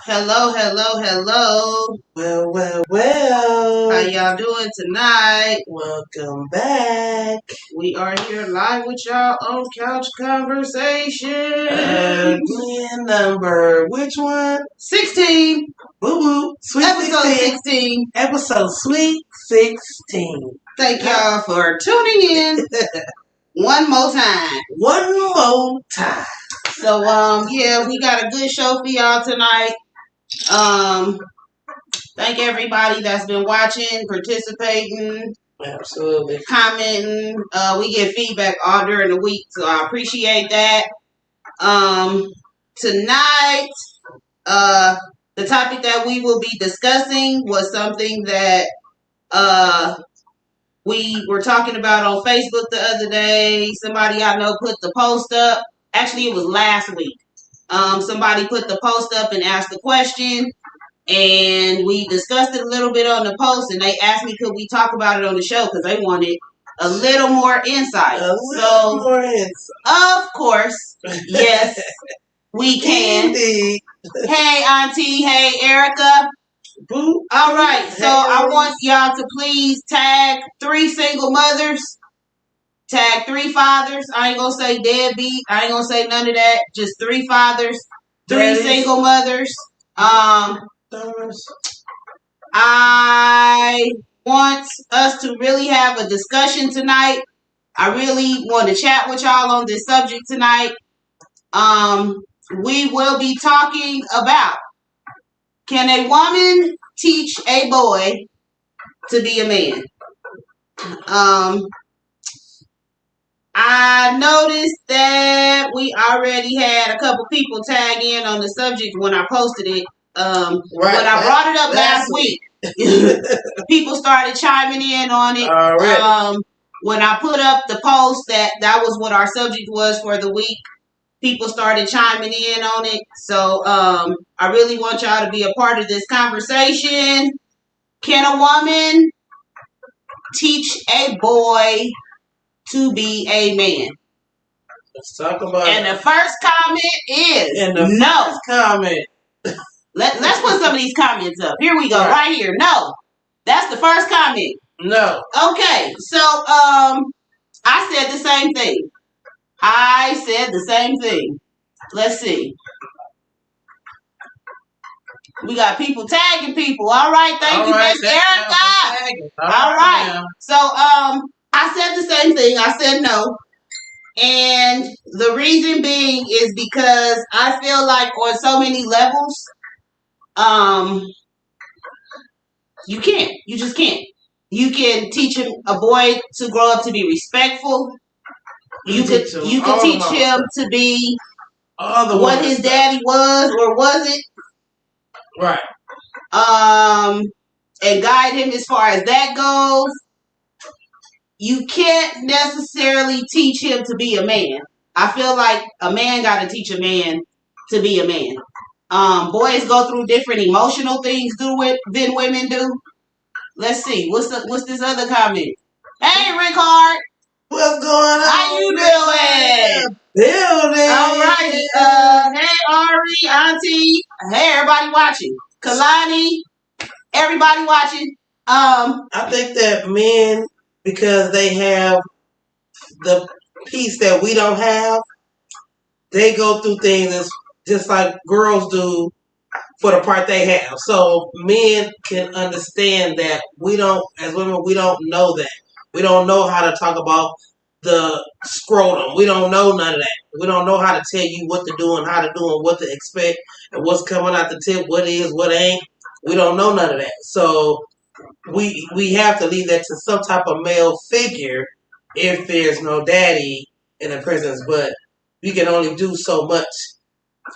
Hello, hello, hello. Well. How y'all doing tonight? Welcome back. We are here live with y'all on Couch Conversation. Again, number, which one? 16. Woo woo. Sweet Episode 16. 16. Episode Sweet 16. Thank y'all for tuning in one more time. One more time. So, yeah, we got a good show for y'all tonight. Thank everybody that's been watching, participating, Absolutely. commenting. We get feedback all during the week, so I appreciate that. Tonight, the topic that we will be discussing was something that we were talking about on Facebook the other day. Somebody I know put the post up. Actually, it was last week. Somebody put the post up and asked the question, and we discussed it a little bit on the post, and they asked me could we talk about it on the show because they wanted a little more insight. More insight. Of course, yes, we can. Indeed. Hey, Auntie. Hey, Erica. Boo. All right, so I want y'all to please tag 3 single mothers, tag 3 fathers. I ain't gonna say deadbeat. I ain't gonna say none of that. Just 3 fathers, 3 single mothers. I want us to really have a discussion tonight. I really want to chat with y'all on this subject tonight. We will be talking about, can a woman teach a boy to be a man? I noticed that we already had a couple people tag in on the subject when I posted it. When I brought it up last week, people started chiming in on it. When I put up the post that was what our subject was for the week, people started chiming in on it. So I really want y'all to be a part of this conversation. Can a woman teach a boy to be a man? Let's talk about it. And the first comment is no. First comment. Let's put some of these comments up. Here we go, right here. No. That's the first comment. No. Okay, so I said the same thing. Let's see. We got people tagging people. All right, thank you, Miss Erica. All right. So I said the same thing. I said no. And the reason being is because I feel like on so many levels, you can't. You just can't. You can teach a boy to grow up to be respectful. You could teach him to be what his daddy was or wasn't. Right. And guide him as far as that goes. You can't necessarily teach him to be a man. I feel like a man got to teach a man to be a man. Boys go through different emotional things than women do. Let's see. What's this other comment? Hey, Rickard. What's going on? How you doing? Building. All righty. Hey, Ari, Auntie. Hey, everybody watching. Kalani. Everybody watching. I think that men, because they have the piece that we don't have, they go through things just like girls do for the part they have. So men can understand that we don't, as women, we don't know that. We don't know how to talk about the scrotum. We don't know none of that. We don't know how to tell you what to do and how to do and what to expect and what's coming out the tip, what is, what ain't. We don't know none of that. So we have to leave that to some type of male figure if there's no daddy in the presence. But we can only do so much.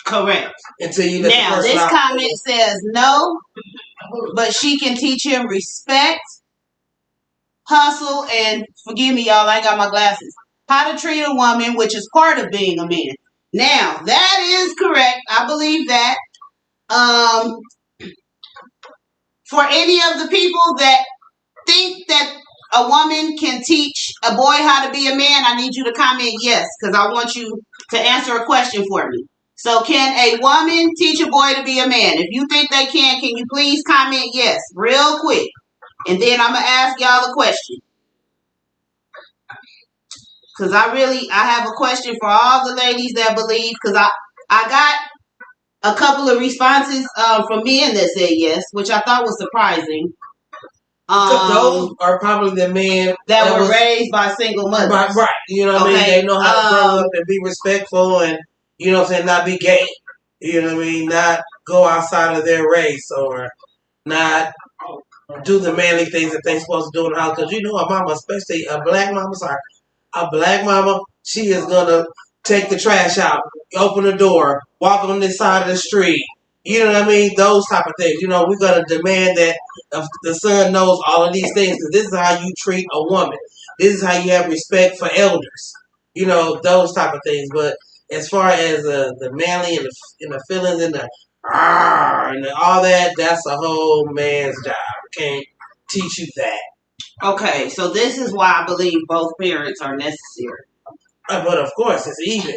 Correct. Until you let now, this comment says no, but she can teach him respect, hustle, and forgive me, y'all, I ain't got my glasses. How to treat a woman, which is part of being a man. Now, that is correct. I believe that. For any of the people that think that a woman can teach a boy how to be a man, I need you to comment yes, because I want you to answer a question for me. So can a woman teach a boy to be a man? If you think they can you please comment yes, real quick. And then I'm going to ask y'all a question. Because I have a question for all the ladies that believe, because I got a couple of responses from men that said yes, which I thought was surprising. Those are probably the men that were raised by single mothers. Right. You know what I mean? They know how to grow up and be respectful and, you know what I'm saying, not be gay. You know what I mean? Not go outside of their race or not do the manly things that they're supposed to do in the house. Because you know a mama, especially a black mama, she is going to take the trash out, open the door, walk on this side of the street. You know what I mean? Those type of things. You know, we're going to demand that the son knows all of these things because this is how you treat a woman. This is how you have respect for elders. You know, those type of things. But as far as the manly and the feelings and the and all that, that's a whole man's job. Can't teach you that. Okay, so this is why I believe both parents are necessary. But of course, it's even.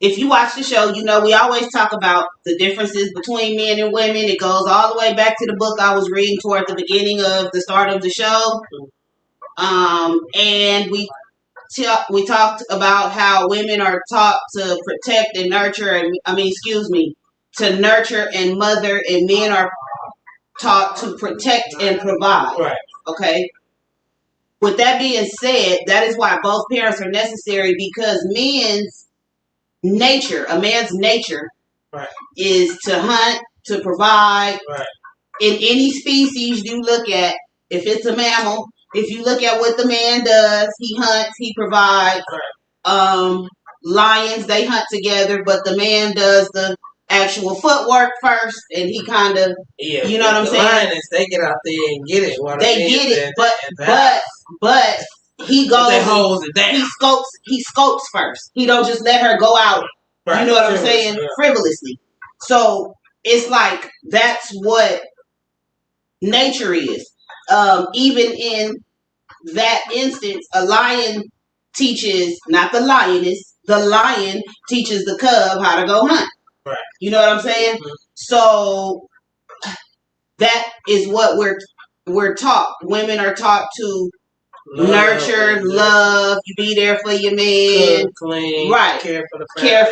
If you watch the show, you know we always talk about the differences between men and women. It goes all the way back to the book I was reading toward the beginning of the start of the show. And we talked about how women are taught to protect and nurture, to nurture and mother, and men are taught to protect and provide. Right. Okay. With that being said, that is why both parents are necessary, because a man's nature right. is to hunt, to provide. Right. In any species you look at, if it's a mammal, if you look at what the man does, he hunts, he provides. Right. Lions, they hunt together, but the man does the actual footwork first, and he kind of, you know what I'm saying? Lions, they get out there and get it. They get it, but he goes. They holds it down. He scopes first. He don't just let her go out. Right. You know what I'm saying? Yeah. Frivolously. So it's like that's what nature is. Even in that instance, a lion teaches, not the lioness, the lion teaches the cub how to go hunt. Right. You know what I'm saying? Mm-hmm. So that is what we're taught. Women are taught to nurture, love, be there for your man. Cook, clean, right. Care for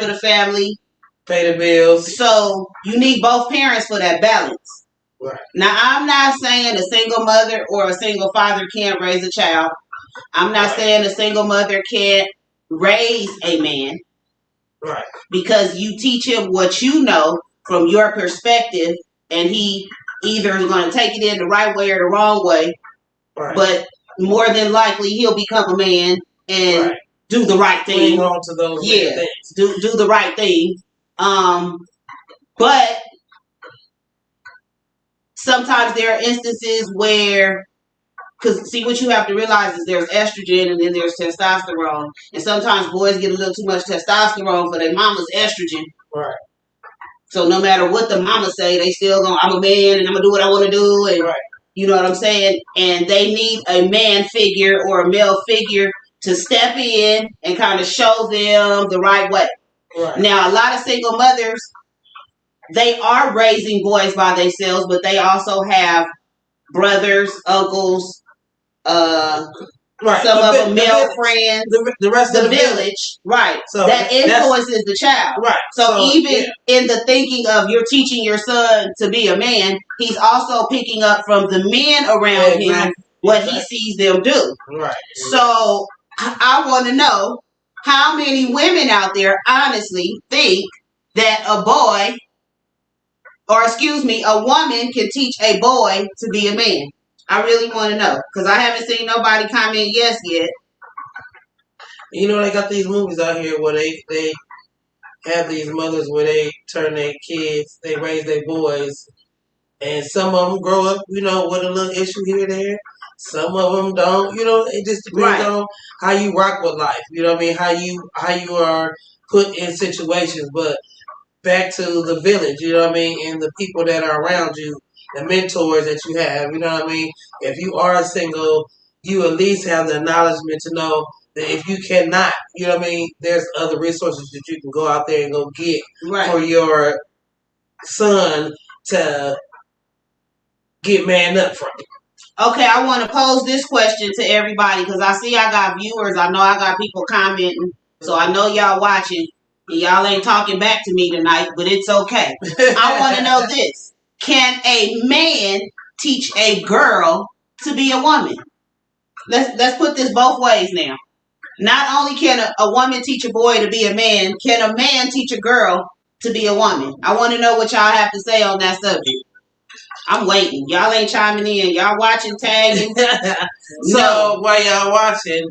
the family. Pay the bills. So you need both parents for that balance. Right. Now, I'm not saying a single mother or a single father can't raise a child. I'm not saying a single mother can't raise a man. Right. Because you teach him what you know from your perspective, and he either is going to take it in the right way or the wrong way. Right. But more than likely, he'll become a man and do the right thing. Cling on to those things. Do the right thing. But sometimes there are instances where, because see, what you have to realize is there's estrogen and then there's testosterone, and sometimes boys get a little too much testosterone for their mama's estrogen. Right. So no matter what the mama say, they still going, I'm a man and I'm gonna do what I want to do, and you know what I'm saying. And they need a man figure or a male figure to step in and kind of show them the right way. Right. Now, a lot of single mothers, they are raising boys by themselves, but they also have brothers, uncles, some of them male friends, the rest of the village, right? So that influences the child, right? So even in the thinking of you're teaching your son to be a man, he's also picking up from the men around him what he sees them do. Right. So I want to know how many women out there honestly think that a woman can teach a boy to be a man. I really want to know, because I haven't seen nobody comment yes yet. You know, they got these movies out here where they have these mothers where they turn their kids, they raise their boys, and some of them grow up, you know, with a little issue here and there. Some of them don't. You know, it just depends on how you rock with life. You know what I mean? How you are put in situations. But back to the village, you know what I mean, and the people that are around you, the mentors that you have, you know what I mean? If you are single, you at least have the acknowledgement to know if you cannot, you know what I mean, there's other resources that you can go out there and go get for your son to get manned up from. Okay, I want to pose this question to everybody because I see I got viewers. I know I got people commenting. So I know y'all watching. And y'all ain't talking back to me tonight, but it's okay. I want to know this. Can a man teach a girl to be a woman? Let's put this both ways now. Not only can a woman teach a boy to be a man, can a man teach a girl to be a woman? I want to know what y'all have to say on that subject. I'm waiting. Y'all ain't chiming in. Y'all watching, tagging. So while y'all watching,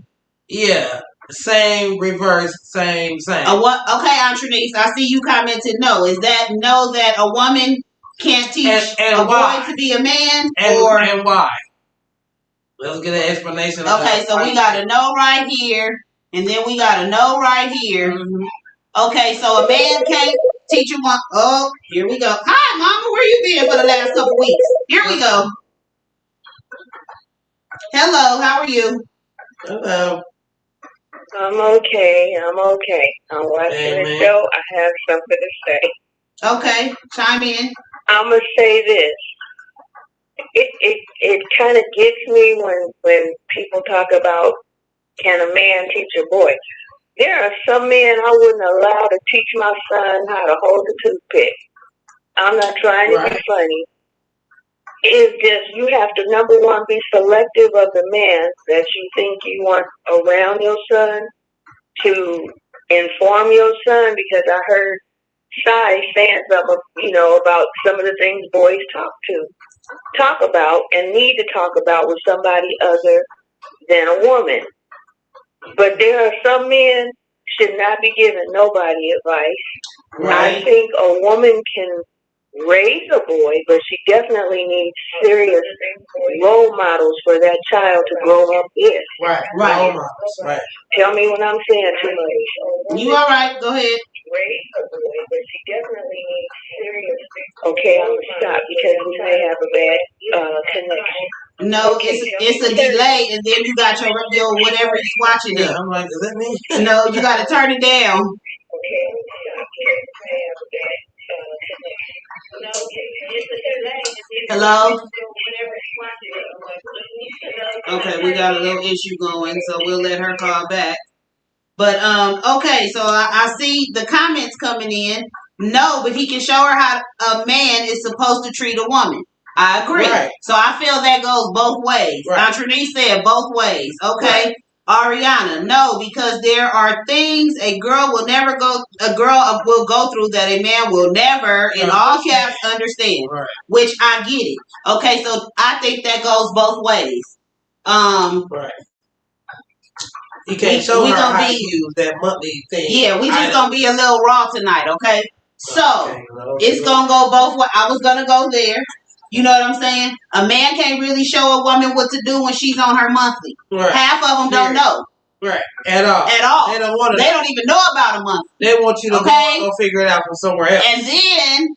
yeah, same, reverse, same. What? Okay, Antronice, I see you commented no. Is that no that a woman can't teach and a boy to be a man? And why? Let's get an explanation. Okay, so we got a no right here, and then we got a no right here. Mm-hmm. Okay, so a man can't teach a woman. Oh, here we go. Hi, Mama. Where you been for the last couple weeks? Here we go. Hello, how are you? Hello. I'm okay. I'm watching the show. I have something to say. Okay, chime in. I'm gonna say this. It kind of gets me when people talk about can a man teach a boy. There are some men I wouldn't allow to teach my son how to hold a toothpick. I'm not trying to be funny. It's just you have to, number one, be selective of the man that you think you want around your son to inform your son, because I heard Sy saying something, about some of the things boys talk about and need to talk about with somebody other than a woman. But there are some men should not be giving nobody advice. Right. I think a woman can raise a boy, but she definitely needs serious role models for that child to grow up with. Right. Tell me when I'm saying too much. You all right? Go ahead. Raise a boy, but she definitely needs serious. Okay, I'm gonna stop because we may have a bad connection. No, it's a delay, and then you got your whatever is watching it. I'm like, is that me? No, you got to turn it down. Okay, stop here. We may have a bad connection. Hello? Okay, we got a little issue going, so we'll let her call back. But, okay, so I see the comments coming in. No, but he can show her how a man is supposed to treat a woman. I agree. Right. So I feel that goes both ways. Right. Antronice said both ways. Okay. Right. Ariana, no, because there are things a girl will go through that a man will never, in all caps, understand. Right. Which I get it. Okay, so I think that goes both ways. Right. You can't show her how to use that monthly thing. Yeah, we just gonna be a little raw tonight, okay? So it's gonna go both ways. I was gonna go there. You know what I'm saying? A man can't really show a woman what to do when she's on her monthly. Right. Half of them don't know. Right. At all. They don't even know about a monthly. They want you to go figure it out from somewhere else. And then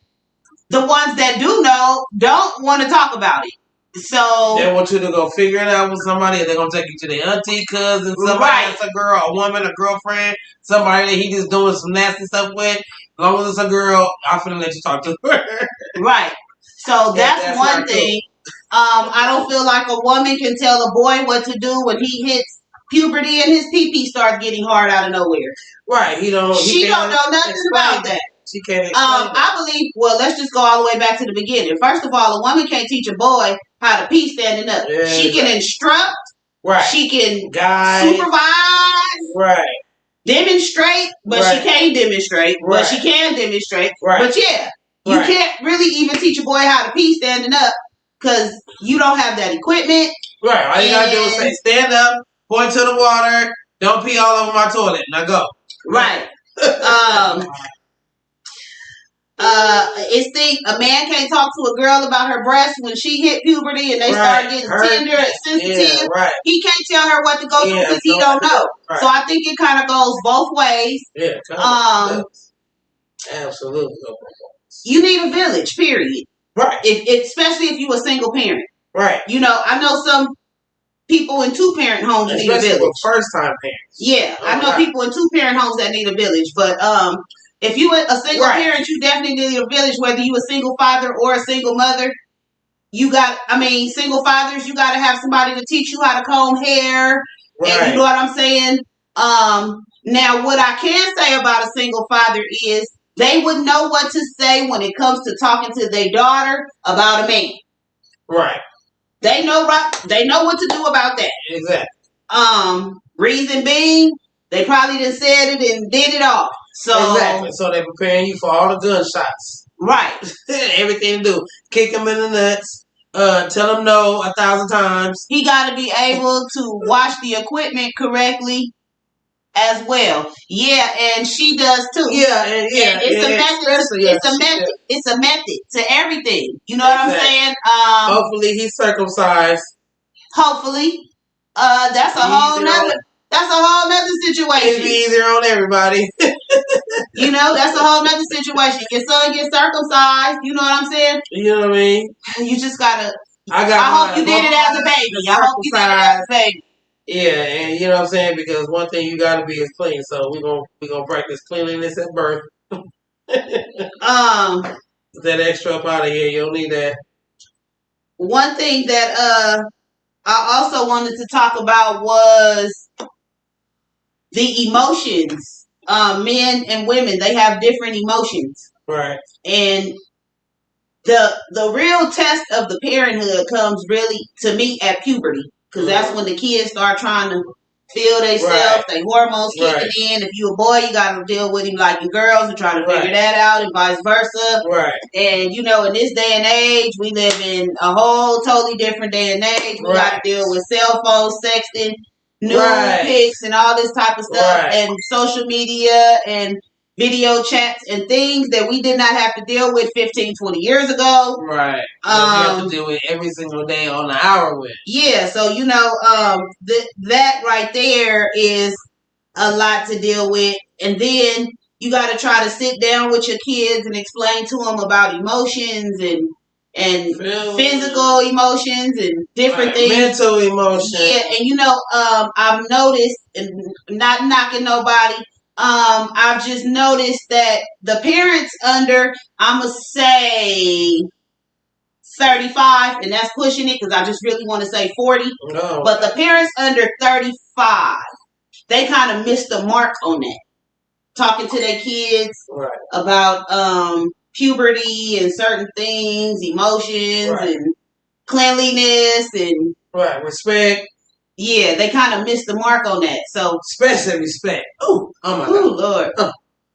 the ones that do know don't want to talk about it. So they want you to go figure it out with somebody, and they're gonna take you to their auntie, cousin, somebody that's a girl, a woman, a girlfriend, somebody that he just doing some nasty stuff with. As long as it's a girl, I'm finna let you talk to her. Right. So that's one thing. I don't feel like a woman can tell a boy what to do when he hits puberty and his pee-pee starts getting hard out of nowhere. Right. She don't know nothing about that. She can't I believe, let's just go all the way back to the beginning. First of all, a woman can't teach a boy how to pee standing up. Yeah, she can instruct. Right. She can supervise. Right. Demonstrate, but she can't demonstrate. Right. But she can demonstrate. Right. But yeah. You can't really even teach a boy how to pee standing up because you don't have that equipment. Right. All you gotta do is say, stand up, point to the water, don't pee all over my toilet. Now go. Right. It's a man can't talk to a girl about her breasts when she hit puberty and they start getting tender and sensitive. Yeah, right. He can't tell her what to go through because he don't know. Right. So I think it kind of goes both ways. Yeah. Absolutely. You need a village, period. Right. Especially if you a single parent. Right. I know some people in 2-parent homes need a village. First time parents. Yeah, I know people in 2-parent homes that need a village, but if you a single parent, you definitely need a village. Whether you a single father or a single mother, single fathers, you got to have somebody to teach you how to comb hair, and you know what I'm saying. Now, what I can say about a single father is they would know what to say when it comes to talking to their daughter about a man. Right. They know what to do about that. Exactly. Reason being, they probably just said it and did it all. So exactly. So they're preparing you for all the gunshots. Right. Everything to do. Kick them in the nuts. Tell them no 1,000 times. He got to be able to wash the equipment correctly as well. Yeah, and she does too. Yeah, and it's a method. It's a method to everything. You know what I'm saying? Hopefully he's circumcised. Hopefully. That's a whole nother situation. It'd be easier on everybody. You know, that's a whole nother situation. Your son gets circumcised. You know what I'm saying? You know what I mean? You just gotta. I hope you did it as a baby. I hope you did it as a baby. Yeah, and you know what I'm saying, because one thing you gotta be is clean. So we're gonna practice cleanliness at birth. That extra up out of here, you don't need that. One thing that I also wanted to talk about was the emotions. Men and women, they have different emotions. Right. And the real test of the parenthood comes really, to me, at puberty. Because that's when the kids start trying to feel themselves, their hormones kicking in. If you a boy, you got to deal with him like your girls and try to figure that out, and vice versa. Right. And, you know, in this day and age, we live in a whole totally different day and age. We got to deal with cell phones, sexting, nude pics, and all this type of stuff, and social media, and video chats, and things that we did not have to deal with 15, 20 years ago. Right. You have to deal with every single day on the hour with. Yeah, so, you know, that right there is a lot to deal with. And then you got to try to sit down with your kids and explain to them about emotions and physical emotions and different things. Mental emotions. Yeah, and, you know, I've noticed, and not knocking nobody, I've just noticed that the parents under, I'm going to say 35, and that's pushing it because I just really want to say 40. No. But the parents under 35, they kind of missed the mark on that. Talking to their kids about puberty and certain things, emotions and cleanliness and respect. Yeah, they kind of missed the mark on that. So especially respect. Oh my God. Lord.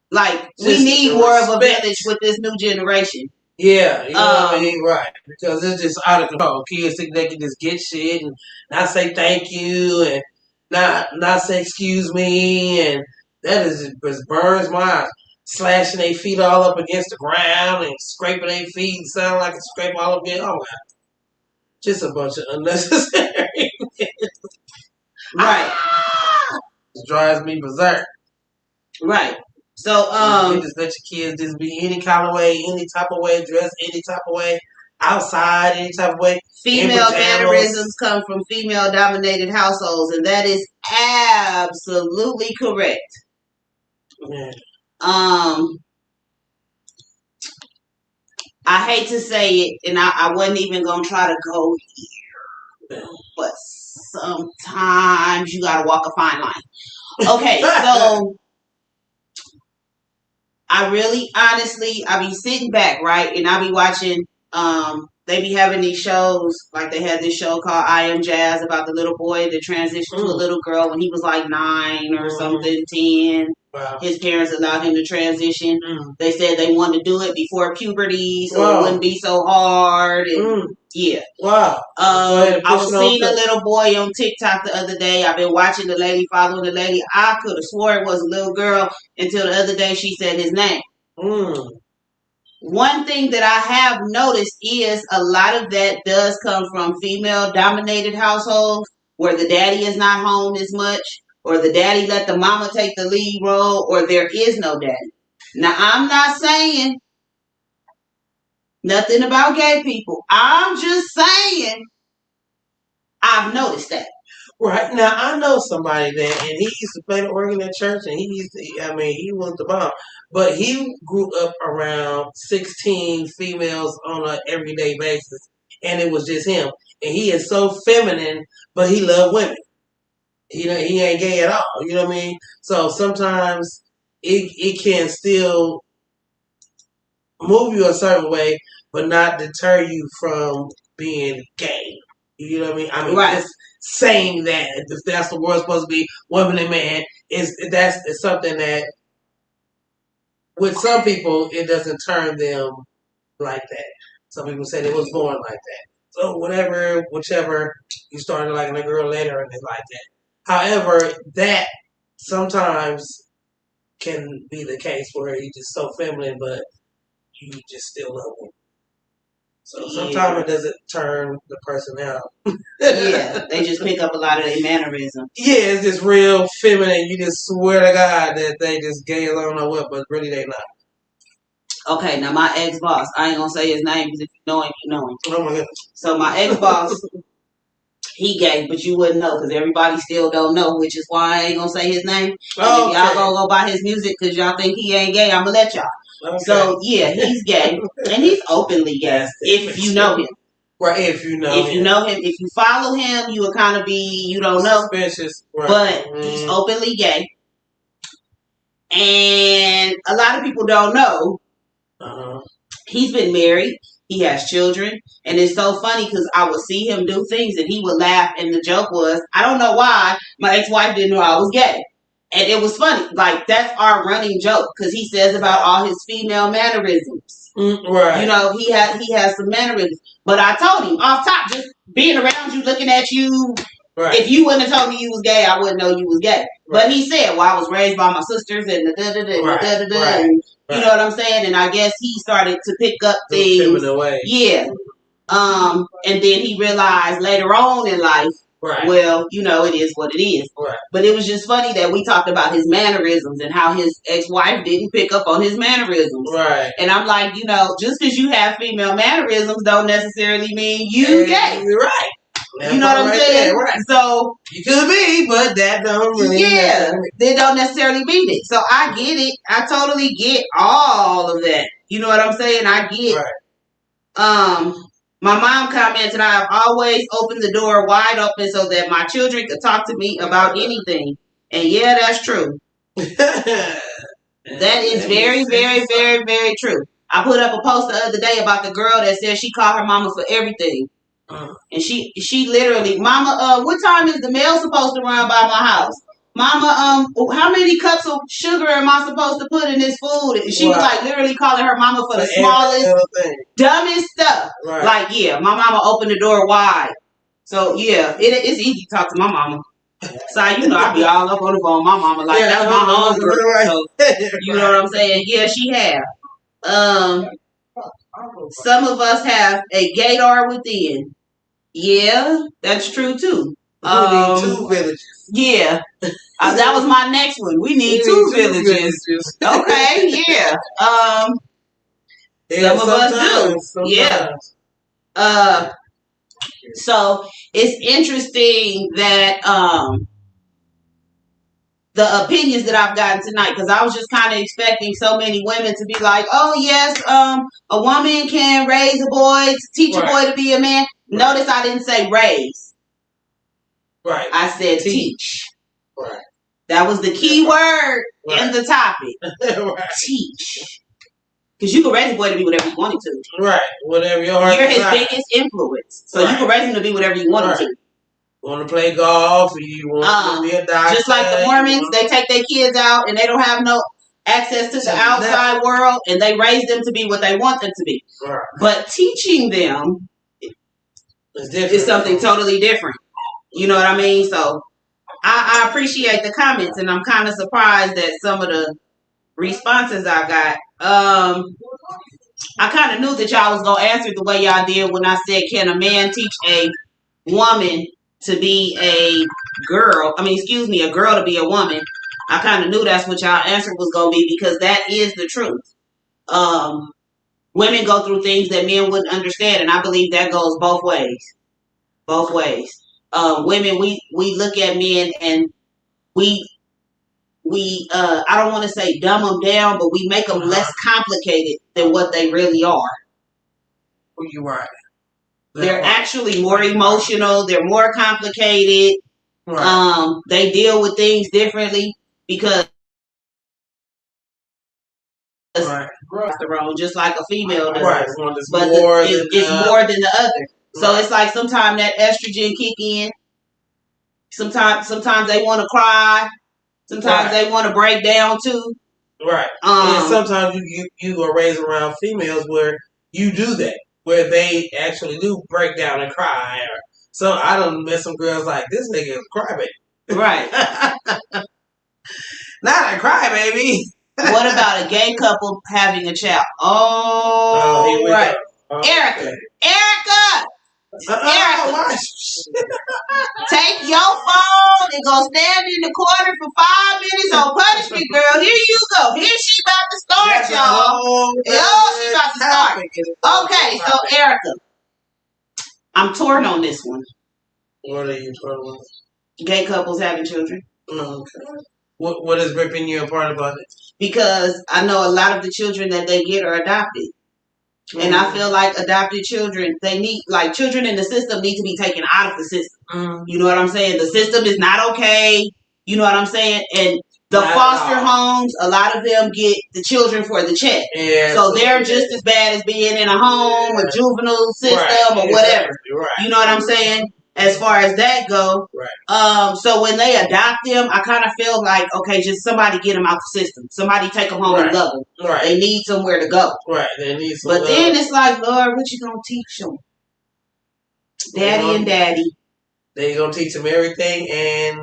Like, we need more of a village with this new generation. Yeah, you know what I mean? Right. Because it's just out of control. Kids think they can just get shit and not say thank you and not say excuse me, and that just burns my eyes. Slashing their feet all up against the ground and scraping their feet and sound like it's scrape all up again. Oh my God. Just a bunch of unnecessary. It drives me berserk. Right. So you just let your kids just be any kind of way, any type of way, dress any type of way, outside any type of way. Female mannerisms come from female dominated households, and that is absolutely correct. Yeah. I hate to say it, and I wasn't even gonna try to go here, but sometimes you gotta walk a fine line. Okay, so I really, honestly, I be sitting back, right, and I be watching. They be having these shows, like they had this show called I Am Jazz about the little boy that transitioned to a little girl when he was like 9 or something, 10. Wow. His parents allowed him to transition. They said they wanted to do it before puberty, so it wouldn't be so hard. And yeah. Wow. I was seeing a little boy on TikTok the other day. I've been watching the lady, following the lady. I could have swore it was a little girl until the other day she said his name. One thing that I have noticed is a lot of that does come from female-dominated households where the daddy is not home as much, or the daddy let the mama take the lead role, or there is no daddy. Now, I'm not saying nothing about gay people. I'm just saying I've noticed that. Right. Now, I know somebody that, and he used to play the organ in church, and he was the bomb. But he grew up around 16 females on an everyday basis, and it was just him. And he is so feminine, but he loved women. He ain't gay at all. You know what I mean? So sometimes it can still move you a certain way, but not deter you from being gay. You know what I mean? I mean, right. Just saying that if that's the word supposed to be, woman and man, is something that with some people it doesn't turn them like that. Some people say they was born like that. So whichever you started liking a girl later and it's like that. However, that sometimes can be the case where you're just so feminine, but you just still love them. So sometimes it doesn't turn the person out. Yeah, they just pick up a lot of their mannerisms. Yeah, it's just real feminine. You just swear to God that they just gay as I don't know what, but really they not. Okay, now my ex-boss, I ain't gonna say his name because if you know him, you know him. Oh my goodness. So my ex-boss, he gay, but you wouldn't know because everybody still don't know, which is why I ain't gonna say his name. And if y'all gonna go by his music because y'all think he ain't gay, I'm gonna let y'all. Okay. So yeah, he's gay, and he's openly gay if you know him. Right, if you know him, if you follow him, you would kind of be, you don't know. Suspicious. Right. But he's openly gay. And a lot of people don't know. He's been married. He has children. And it's so funny because I would see him do things and he would laugh. And the joke was, I don't know why my ex-wife didn't know I was gay. And it was funny. Like, that's our running joke because he says about all his female mannerisms. Right. You know, he has some mannerisms. But I told him off top, just being around you, looking at you. Right. If you wouldn't have told me you was gay, I wouldn't know you was gay. Right. But he said, well, I was raised by my sisters and the and you know what I'm saying? And I guess he started to pick up things. Yeah. And then he realized later on in life, well, you know, it is what it is. Right. But it was just funny that we talked about his mannerisms and how his ex-wife didn't pick up on his mannerisms. Right. And I'm like, you know, just because you have female mannerisms don't necessarily mean you gay. Right. You know what I'm saying? Right. So you could be, but that don't really they don't necessarily mean it. So I get it. I totally get all of that. You know what I'm saying? I get my mom commented, I've always opened the door wide open so that my children could talk to me about anything. And yeah, that's true. That is very, very, very, very true. I put up a post the other day about the girl that said she called her mama for everything. And she literally, Mama, what time is the mail supposed to run by my house? Mama, how many cups of sugar am I supposed to put in this food? And she was like literally calling her mama for the smallest, dumbest stuff. Right. Like, yeah, my mama opened the door wide. So, yeah, it's easy to talk to my mama. So, you know, I be all up on the phone. My mama, like, that's my mama. So, you know what I'm saying? Yeah, she have. Some of us have a gaydar within. Yeah, that's true too. We need 2 villages. Yeah, that was my next one. We need 2 villages. Okay, yeah. Some of us do. Sometimes. Yeah. So it's interesting that the opinions that I've gotten tonight, because I was just kind of expecting so many women to be like, oh yes, a woman can raise a boy, teach a boy to be a man. Notice I didn't say raise. Right. I said teach. Right. That was the key word in the topic. Teach. Because you can raise a boy to be whatever you want him to. Right. Whatever your heart. You're his biggest influence. So you can raise him to be whatever you want him to. Want to play golf, you want to be a doctor. Just like the Mormons, they take their kids out and they don't have no access to the outside world and they raise them to be what they want them to be. Right. But teaching them is something totally different. You know what I mean? So I appreciate the comments and I'm kind of surprised at some of the responses I got. I kind of knew that y'all was going to answer the way y'all did when I said, can a man teach a woman to be a girl? A girl to be a woman. I kind of knew that's what y'all answer was going to be because that is the truth. Women go through things that men wouldn't understand, and I believe that goes both ways. Both ways. women, we look at men and we I don't want to say dumb them down, but we make them less complicated than what they really are. You're right. They're actually more emotional. They're more complicated. Right. They deal with things differently because testosterone, just like a female does. Right. But it's more than the other. So it's like sometimes that estrogen kick in. Sometimes they want to cry. Sometimes they want to break down too. Right. And sometimes you go raise around females where you do that, where they actually do break down and cry. Or so I done met some girls like, this nigga is a crybaby. Right. Not a crybaby. What about a gay couple having a child? Oh, right. Erica. Erica! Erica, take your phone and go stand in the corner for 5 minutes on punishment, girl. Here you go. Here she about to start, y'all. She about to start. Okay, so Erica, I'm torn on this one. What are you torn on? Gay couples having children. Okay. What is ripping you apart about it? Because I know a lot of the children that they get are adopted. And I feel like adopted children, children in the system need to be taken out of the system. You know what I'm saying? The system is not okay. You know what I'm saying? And the foster homes, a lot of them get the children for the check. Yeah, so they're just as bad as being in a home, a juvenile system, or whatever. Right. You know what I'm saying? As far as that go. Right. So when they adopt them, I kind of feel like, okay, just somebody get them out the system. Somebody take them home and love them. Right. They need somewhere to go. Right. They need some love. Then it's like, Lord, what you gonna teach them? Daddy and daddy. They gonna teach them everything and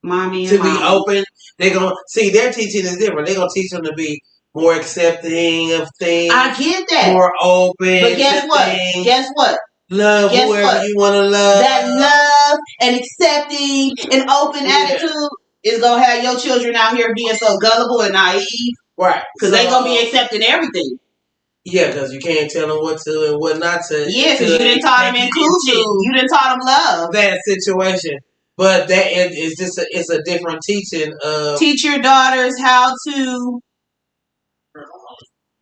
mommy and to be open. They gonna see their teaching is different. They gonna teach them to be more accepting of things. I get that. More open. But guess what? Things. Guess what? Love whoever you want to love. That love and accepting and open attitude is going to have your children out here being so gullible and naive. Right. Because they're going to be accepting everything. Yeah, because you can't tell them what to and what not to. Yeah, because you didn't taught them inclusion. You didn't taught them love. That situation. But that is just it's a different teaching of... Teach your daughters how to...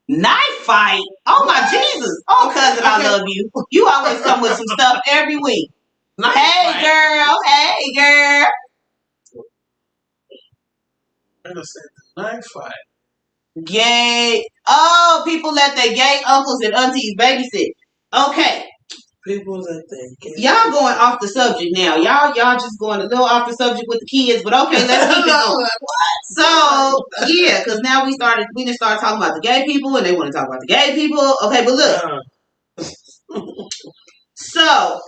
Knife fight? Oh my Jesus. Oh cousin, I love you. You always come with some stuff every week. Hey girl. I said knife fight. Gay. Oh, people let their gay uncles and aunties babysit. Okay. People that think y'all going off the subject now. Y'all just going a little off the subject with the kids, but okay, let's keep it going. So yeah, because now we didn't start talking about the gay people, and they want to talk about the gay people. Okay, but look. So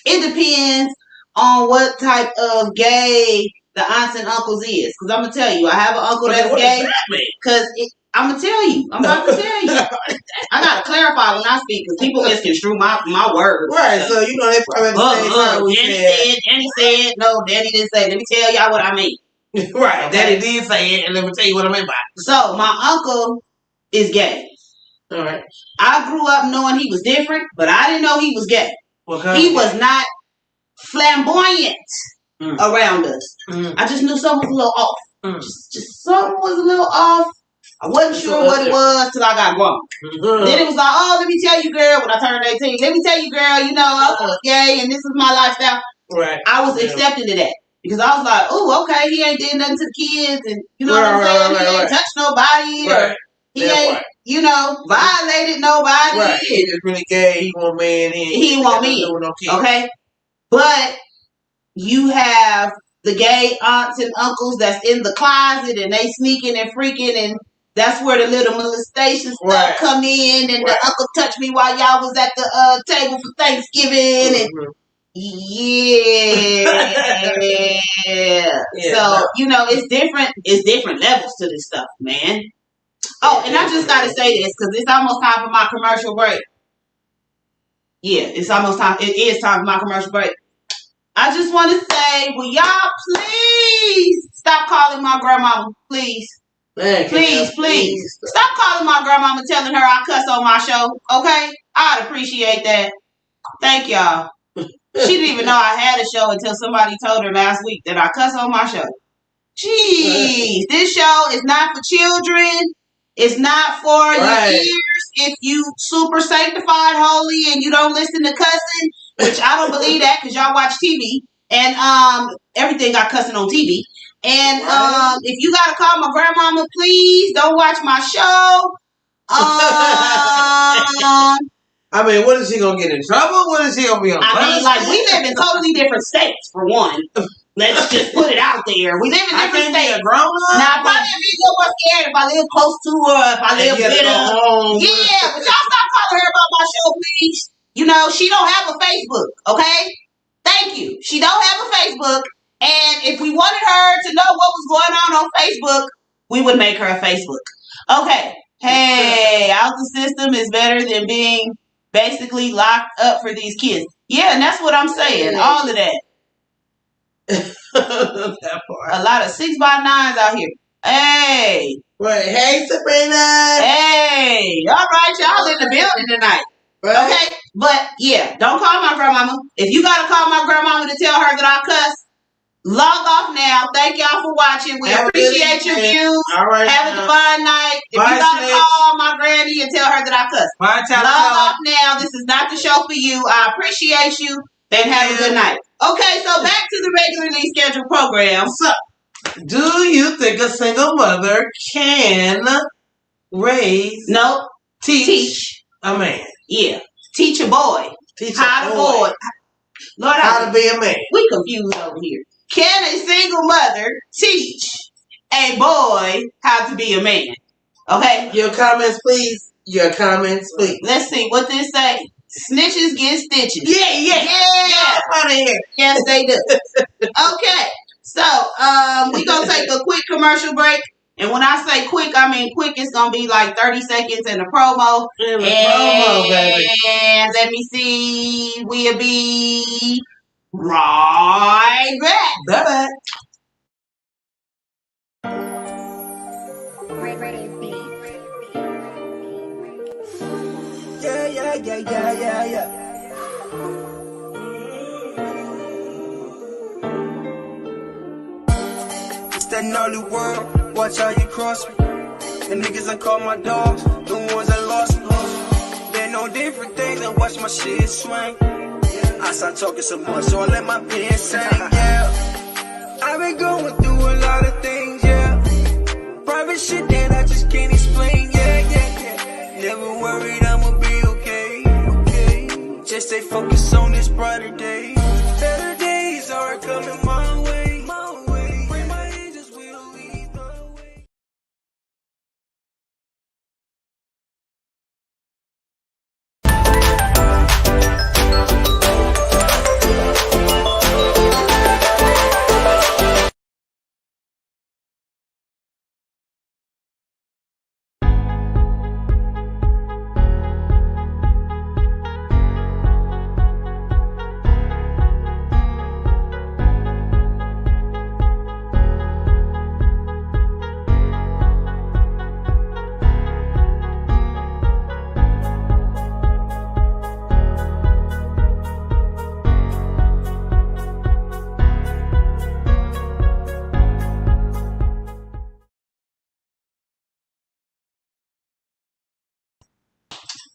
it depends on what type of gay the aunts and uncles is. Because I'm gonna tell you, I have an uncle that's gay. Because I'm gonna tell you. I'm about to tell you. I gotta clarify when I speak because people misconstrue my words. Right. So you know they probably Daddy said. No, Daddy didn't say. Let me tell y'all what I mean. Right. Okay. Daddy did say it, and let me tell you what I meant by it. So my uncle is gay. All right. I grew up knowing he was different, but I didn't know he was gay. He was not flamboyant around us. I just knew something was a little off. Just something was a little off. I wasn't sure what it was till I got grown. Then it was like, oh, let me tell you, girl, when I turned 18, let me tell you, girl, you know, I was gay and this is my lifestyle. Right. I was accepting to that. Because I was like, oh, okay, he ain't did nothing to the kids and, you know what I'm saying? He ain't touched nobody or he ain't, you know, violated nobody. Right. He just really gay. He want man. He want men. Okay? But you have the gay aunts and uncles that's in the closet and they sneaking and freaking and that's where the little molestation stuff come in and the uncle touched me while y'all was at the table for Thanksgiving and so, you know, it's different levels to this stuff, man. Oh, and I just gotta say this because it's almost time for my commercial break. Yeah, it's almost time. It is time for my commercial break. I just want to say, will y'all please stop calling my grandmama, please? Man, please. Stop calling my grandmama telling her I cuss on my show, okay? I'd appreciate that. Thank y'all. She didn't even know I had a show until somebody told her last week that I cuss on my show. Jeez, this show is not for children. It's not for your ears. If you super sanctified, holy, and you don't listen to cussing, which I don't believe that because y'all watch TV and everything got cussing on TV. And if you gotta call my grandmama, please don't watch my show. I mean, what is she gonna get in trouble? What is she gonna be on? I mean, like, we live in totally different states for one. Let's just put it out there. We live in different states. Now, probably be a little more scared if I live close to her, if I live bitter. Yeah, but y'all stop calling her about my show, please. You know, she don't have a Facebook, okay? Thank you. She don't have a Facebook. And if we wanted her to know what was going on Facebook, we would make her a Facebook. Okay. Hey, out the system is better than being basically locked up for these kids. Yeah, and that's what I'm saying. All of that. That part. A lot of 6x9s out here. Hey. Wait, hey, Sabrina. Hey. All right, y'all in the building tonight. Right. Okay, but yeah, don't call my grandmama. If you gotta call my grandmama to tell her that I cuss, log off now. Thank y'all for watching. We appreciate your views. All right. Have a divine night. If you gotta call my granny and tell her that I cuss, log off now. This is not the show for you. I appreciate you. And have a good night. Okay, so back to the regularly scheduled program. So, do you think a single mother can teach a man? Yeah. Teach a boy. How to be a man. We confused over here. Can a single mother teach a boy how to be a man? Okay. Your comments, please. Let's see what this say. Snitches get stitches. Yeah. Out of here. Yes, they do. Okay. So, we're going to take a quick commercial break. And when I say quick, I mean quick. It's going to be like 30 seconds in the promo. Baby. And let me see. We'll be right back. Bye-bye. Yeah. It's that gnarly world, watch how you cross me. The niggas I call my dogs, the ones that lost me. They know different things, I watch my shit swing. I start talking so much, so I let my pen sing, yeah. I've been going through a lot of things, yeah. Private shit that I just can't explain, yeah. Never worried, I'ma be okay. Just stay focused on this brighter day. Better days are coming my way. Bring my angels, we'll lead the way.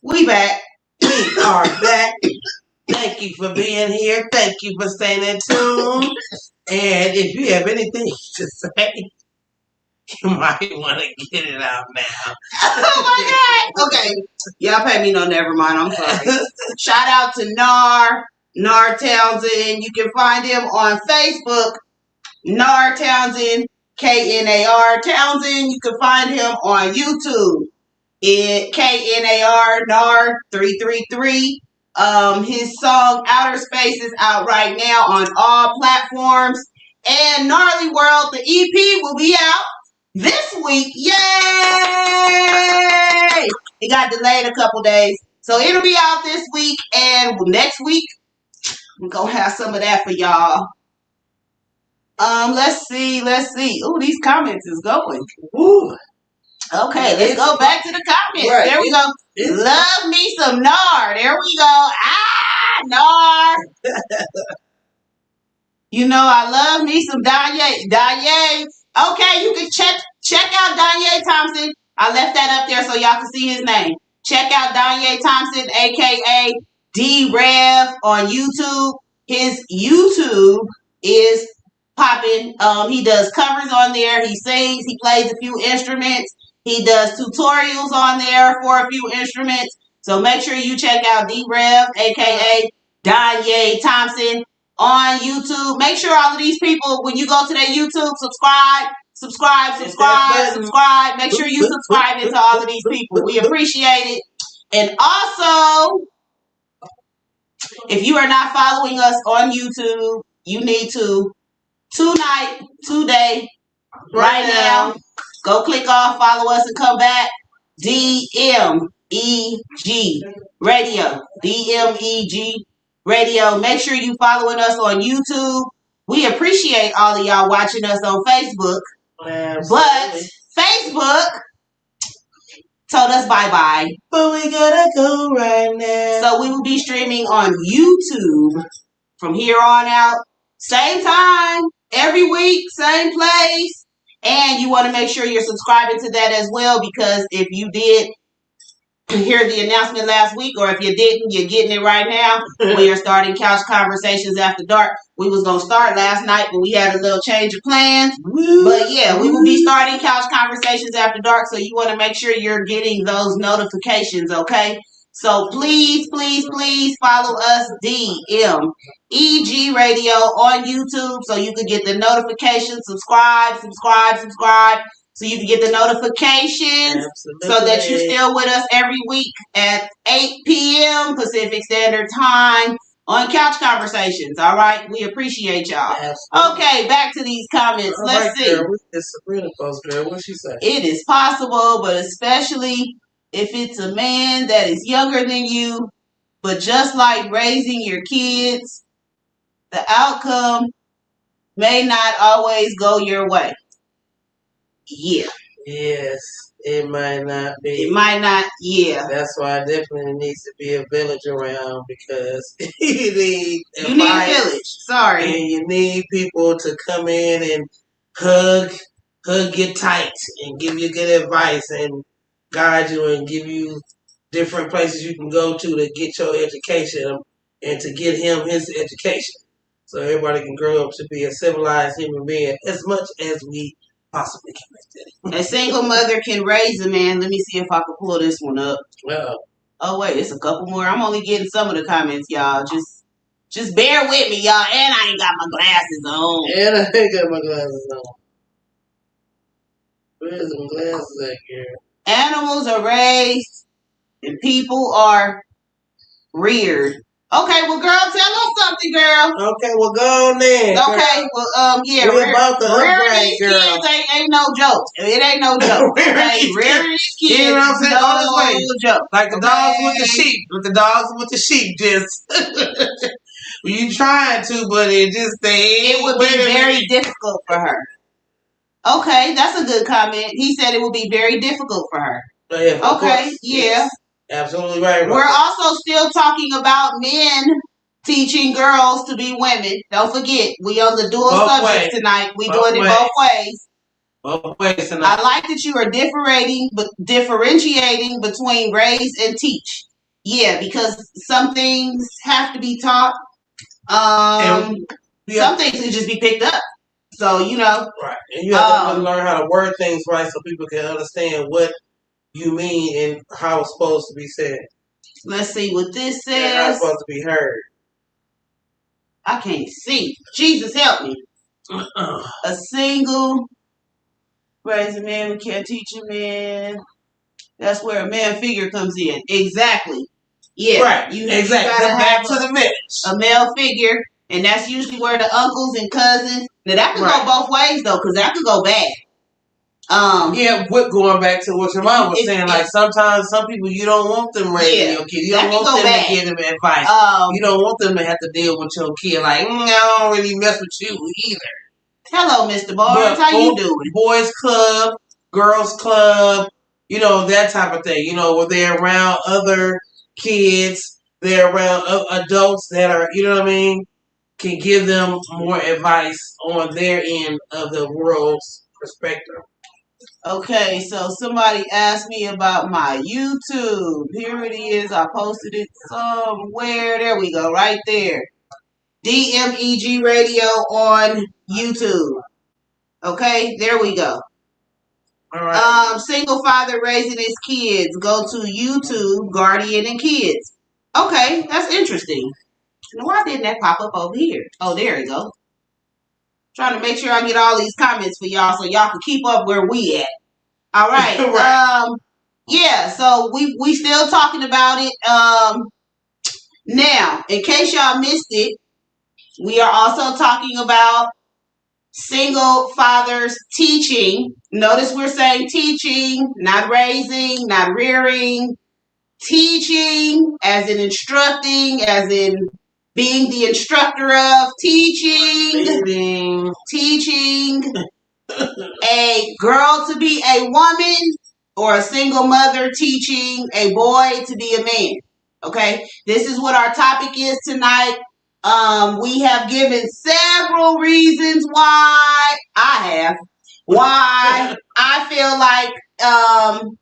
We back. We are back. Thank you for being here. Thank you for staying in tune. And if you have anything to say, you might want to get it out now. Oh my God. Okay. Y'all pay me no never mind. I'm sorry. Shout out to Nar Townsend. You can find him on Facebook. Nar Townsend. KNAR Townsend. You can find him on YouTube. KNAR Nar 333. His song Outer Space is out right now on all platforms. And Gnarly World, the EP, will be out this week. Yay! It got delayed a couple days. So it'll be out this week. And next week, we're going to have some of that for y'all. Let's see. Ooh, these comments is going. Ooh. Okay, let's go back to the comments. Right. There we go. Love me some Nar. There we go. Nar. You know, I love me some Danye. Okay, you can check out Danye Thompson. I left that up there so y'all can see his name. Check out Danye Thompson, aka D-Rev on YouTube. His YouTube is popping. He does covers on there. He sings. He plays a few instruments. He does tutorials on there for a few instruments. So make sure you check out D-Rev, aka Danye Thompson, on YouTube. Make sure all of these people, when you go to their YouTube, subscribe. Make sure you subscribe to all of these people. We appreciate it. And also, if you are not following us on YouTube, you need to today, right now. Go click off, follow us, and come back. DMEG Radio. DMEG Radio. Make sure you following us on YouTube. We appreciate all of y'all watching us on Facebook. Absolutely. But Facebook told us bye-bye. But we gotta go right now. So we will be streaming on YouTube from here on out. Same time, every week, same place. And you want to make sure you're subscribing to that as well, because if you did hear the announcement last week, or if you didn't, you're getting it right now. We are starting Couch Conversations After Dark. We was going to start last night, but we had a little change of plans. But yeah, we will be starting Couch Conversations After Dark, so you want to make sure you're getting those notifications, okay? So please follow us, DMEG Radio on YouTube, so you can get the notifications. Subscribe, so you can get the notifications. Absolutely. So that you're still with us every week at 8 p.m. Pacific Standard Time on Couch Conversations. All right? We appreciate y'all. Absolutely. Okay, back to these comments. Let's see. Girl, it's Sabrina post, girl. What she say? It is possible, but especially if it's a man that is younger than you, but just like raising your kids, the outcome may not always go your way. Yeah. Yes, it might not be. It might not, yeah. That's why definitely needs to be a village around, because you need a village. Sorry. And you need people to come in and hug you tight and give you good advice and guide you and give you different places you can go to get your education and to get him his education. So everybody can grow up to be a civilized human being as much as we possibly can. A single mother can raise a man. Let me see if I can pull this one up. Oh wait, it's a couple more. I'm only getting some of the comments, y'all. Just bear with me, y'all. And I ain't got my glasses on. Where's the glasses at here? Animals are raised and people are reared. Okay, well, girl, tell us something, girl. Okay, well, go on then. Okay, well, yeah, rearing these kids ain't no joke. It ain't no joke. Rearing these kids, you know what I'm saying? No joke. Like the dogs with the sheep, just you trying to, but it would be very difficult for her. Okay, that's a good comment. He said it would be very difficult for her. Yeah, okay, yeah. Yes. Absolutely right. We're also still talking about men teaching girls to be women. Don't forget, we on the dual subject tonight. We doing it both ways. Both ways tonight. I like that you are differentiating between raise and teach. Yeah, because some things have to be taught. Some things can just be picked up. So, you know. Right. And you have to learn how to word things right so people can understand what you mean and how it's supposed to be said. Let's see what this says. And how it's supposed to be heard. I can't see. Jesus help me. A single raise a man, we can't teach a man. That's where a man figure comes in. Exactly. Yeah. Right. Exactly. Back to the village. A male figure. And that's usually where the uncles and cousins. Now that could go both ways though, because that could go bad. Going back to what your mom was saying, like sometimes some people you don't want them raising your kid. You don't want them to give them advice. You don't want them to have to deal with your kid. Like, I don't really mess with you either. Hello, Mr. Barnes. How you doing? Boys club, girls club, that type of thing. Where they're around other kids, they're around adults that are, what I mean, can give them more advice on their end of the world's perspective. Okay, so somebody asked me about my YouTube. Here it is. I posted it somewhere. There we go, right there. DMEG Radio on YouTube. Okay, there we go. All right. Single father raising his kids. Go to YouTube, Guardian and Kids. Okay, that's interesting. Now, why didn't that pop up over here? Oh, there we go. Trying to make sure I get all these comments for y'all so y'all can keep up where we at. All right. Right. Yeah, so we still talking about it. Now, in case y'all missed it, we are also talking about single fathers teaching. Notice we're saying teaching, not raising, not rearing. Teaching, as in instructing, as in being the instructor of. Teaching a girl to be a woman, or a single mother teaching a boy to be a man. Okay, this is what our topic is tonight. We have given several reasons why I feel like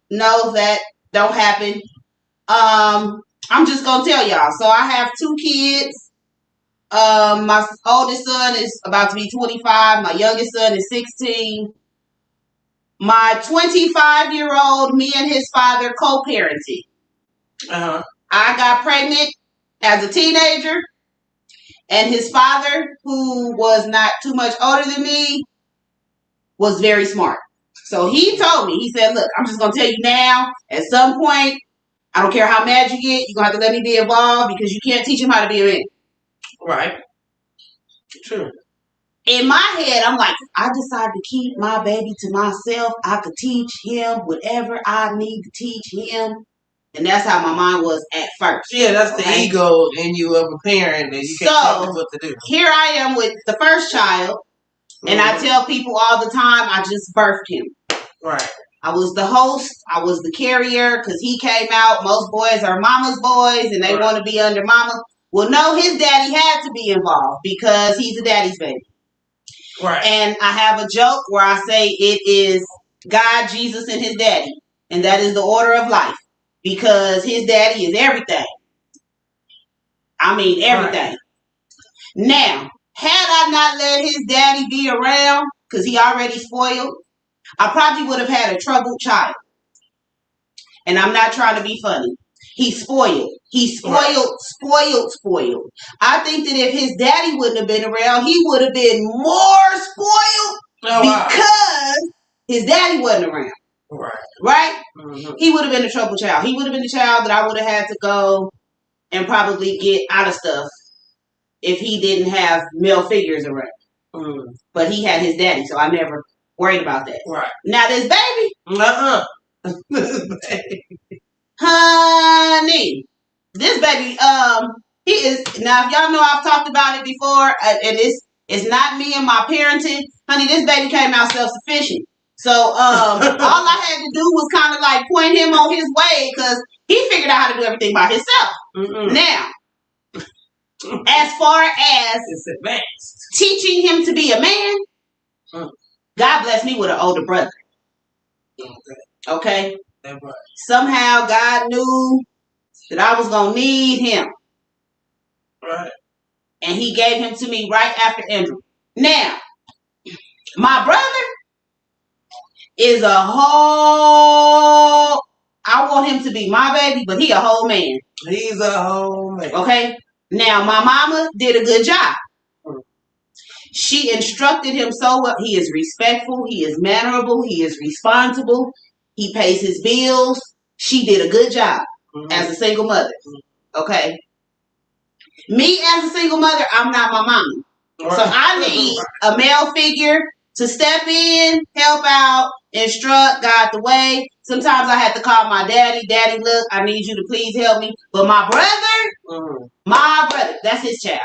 no, that don't happen. I'm just gonna tell y'all. So I have 2 kids. My oldest son is about to be 25. My youngest son is 16. My 25-year-old, me and his father co-parented. I got pregnant as a teenager, and his father, who was not too much older than me, was very smart. So he told me, he said, look, I'm just going to tell you now, at some point, I don't care how mad you get, you're going to have to let me be involved because you can't teach him how to be a man. Right. True. In my head, I'm like, if I decide to keep my baby to myself, I could teach him whatever I need to teach him. And that's how my mind was at first. Yeah, that's the ego in you of a parent that you can't tell them what to do. Here I am with the first child, and I tell people all the time, I just birthed him. Right. I was the host. I was the carrier because he came out. Most boys are mama's boys, and they want to be under mama. Well, no, his daddy had to be involved because he's a daddy's baby. Right. And I have a joke where I say it is God, Jesus, and his daddy. And that is the order of life. Because his daddy is everything. I mean, everything. Right. Now, had I not let his daddy be around, because he already spoiled, I probably would have had a troubled child. And I'm not trying to be funny. He's spoiled. He's spoiled. I think that if his daddy wouldn't have been around, he would have been more spoiled because his daddy wasn't around. Right? Mm-hmm. He would have been a troubled child. He would have been the child that I would have had to go and probably get out of stuff if he didn't have male figures around. Mm. But he had his daddy, so I never worried about that. Right. Now this baby. Honey, this baby, he is, now if y'all know I've talked about it before, and it's not me and my parenting, honey, this baby came out self-sufficient. So, all I had to do was kind of like point him on his way, because he figured out how to do everything by himself. Mm-mm. Now, as far as teaching him to be a man, God bless me with an older brother. Okay? Somehow God knew that I was going to need him. Right. And he gave him to me right after Andrew. Now, my brother is a whole, I want him to be my baby, but he a whole man. He's a whole man. Okay? Now, my mama did a good job. She instructed him so well. He is respectful. He is mannerable. He is responsible. He pays his bills. She did a good job as a single mother. Okay? Me as a single mother, I'm not my mama. Right. So I need a male figure to step in, help out, instruct, guide the way. Sometimes I have to call my daddy. Daddy, look, I need you to please help me. But my brother, that's his child.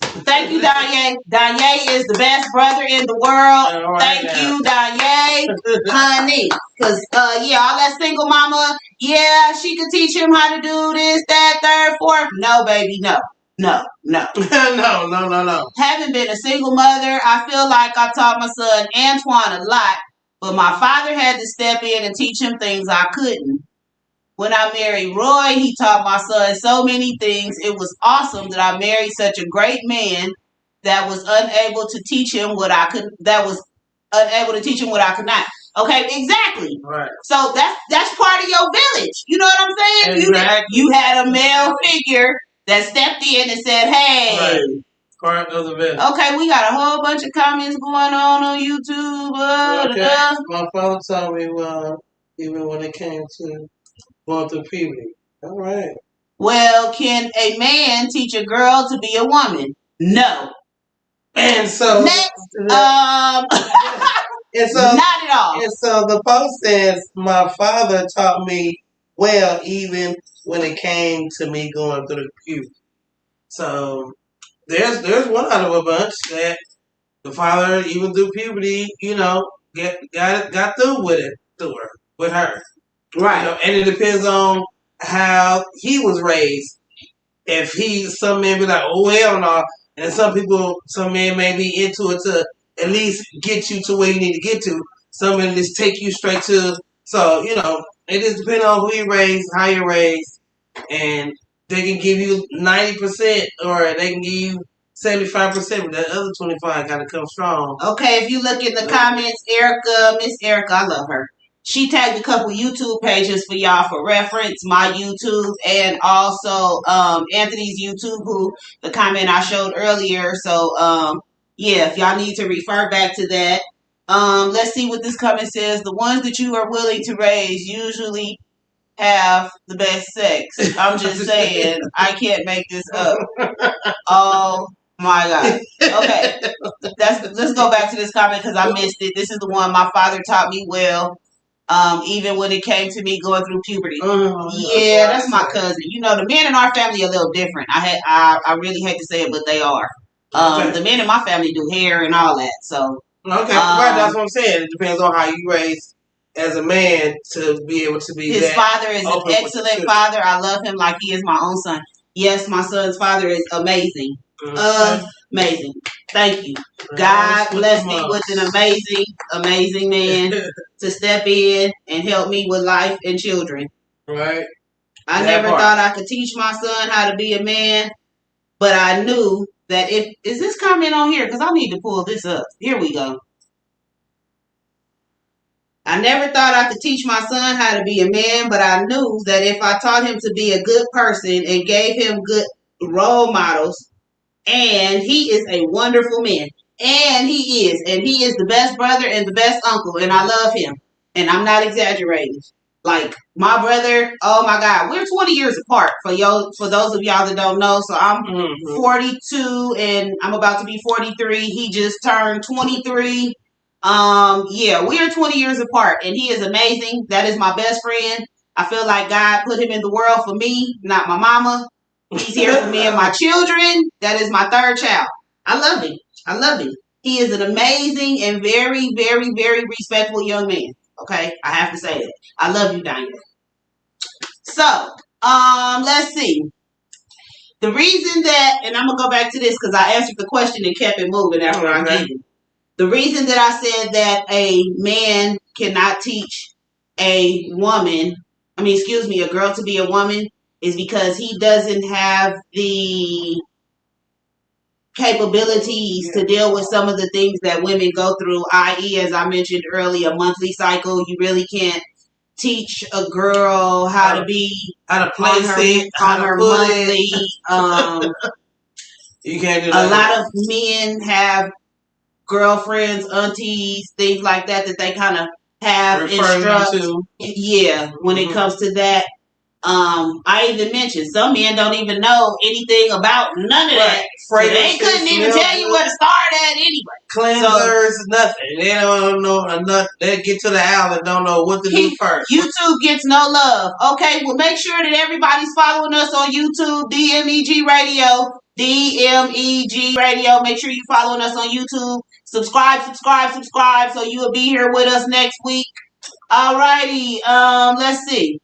Thank you, Danye. Danye is the best brother in the world. Right Thank you, Danye, honey. Because, all that single mama, she could teach him how to do this, that, third, fourth. No, baby, no. No. no. Having been a single mother, I feel like I taught my son Antoine a lot, but my father had to step in and teach him things I couldn't. When I married Roy, he taught my son so many things. It was awesome that I married such a great man that was unable to teach him what I could. That was unable to teach him what I could not. Okay, exactly. Right. So that's part of your village. You know what I'm saying? Exactly. You had a male figure that stepped in and said, "Hey." Right. Part of the village. Okay, we got a whole bunch of comments going on YouTube. Okay. My father told me, even when it came to going through puberty. All right. Well, can a man teach a girl to be a woman? No. And so next, and so not at all. And so the post says, my father taught me well, even when it came to me going through the puberty. So there's one out of a bunch that the father, even through puberty, got through with it, with her. Right. And it depends on how he was raised. If some men be like, oh, hell no. And some men may be into it to at least get you to where you need to get to. Some men just take you straight to. So, it just depends on who you raised, how you're raised. And they can give you 90% or they can give you 75%, but that other 25 got to come strong. Okay, if you look in the comments, Miss Erica, I love her. She tagged a couple YouTube pages for y'all for reference, my YouTube and also Anthony's YouTube, who the comment I showed earlier. So, if y'all need to refer back to that. Let's see what this comment says. The ones that you are willing to raise usually have the best sex. I'm just saying, I can't make this up. Oh my God. Okay, let's go back to this comment because I missed it. This is the one my father taught me well. Even when it came to me going through puberty. That's my cousin. The men in our family are a little different. I really hate to say it, but they are. The men in my family do hair and all that. So right, that's what I'm saying. It depends on how you raised as a man to be able to be. His father is an excellent father. I love him like he is my own son. Yes, my son's father is amazing. Amazing. Thank you. God blessed me with an amazing man to step in and help me with life and children. Right. I never thought I could teach my son how to be a man, but I knew that is this comment on here? Because I need to pull this up. Here we go. I never thought I could teach my son how to be a man, but I knew that if I taught him to be a good person and gave him good role models, and he is a wonderful man. And he is the best brother and the best uncle, and I love him. And I'm not exaggerating. Like, my brother, oh my God, we're 20 years apart for those of y'all that don't know. So I'm 42 and I'm about to be 43. He just turned 23. We are 20 years apart, and he is amazing. That is my best friend. I feel like God put him in the world for me, not my mama. He's here for me and my children. That is my third child. I love him. He is an amazing and very, very, very respectful young man. Okay, I have to say that. I love you, Diane. So, let's see. The reason that, and I'm gonna go back to this because I answered the question and kept it moving after I gave it. The reason that I said that a man cannot teach a girl to be a woman is because he doesn't have the capabilities to deal with some of the things that women go through, i.e., as I mentioned earlier, a monthly cycle. You really can't teach a girl how to place it, on her monthly. You can't do that. A lot of men have girlfriends, aunties, things like that they kind of have instruct. When it comes to that. I even mentioned some men don't even know anything about none of that. So they couldn't even tell you where to start at anyway. Cleansers, nothing. They don't know enough. They get to the aisle and don't know what to do first. YouTube gets no love. Okay, well, make sure that everybody's following us on YouTube, DMEG Radio. DMEG Radio. Make sure you following us on YouTube. Subscribe so you will be here with us next week. Alrighty. Let's see.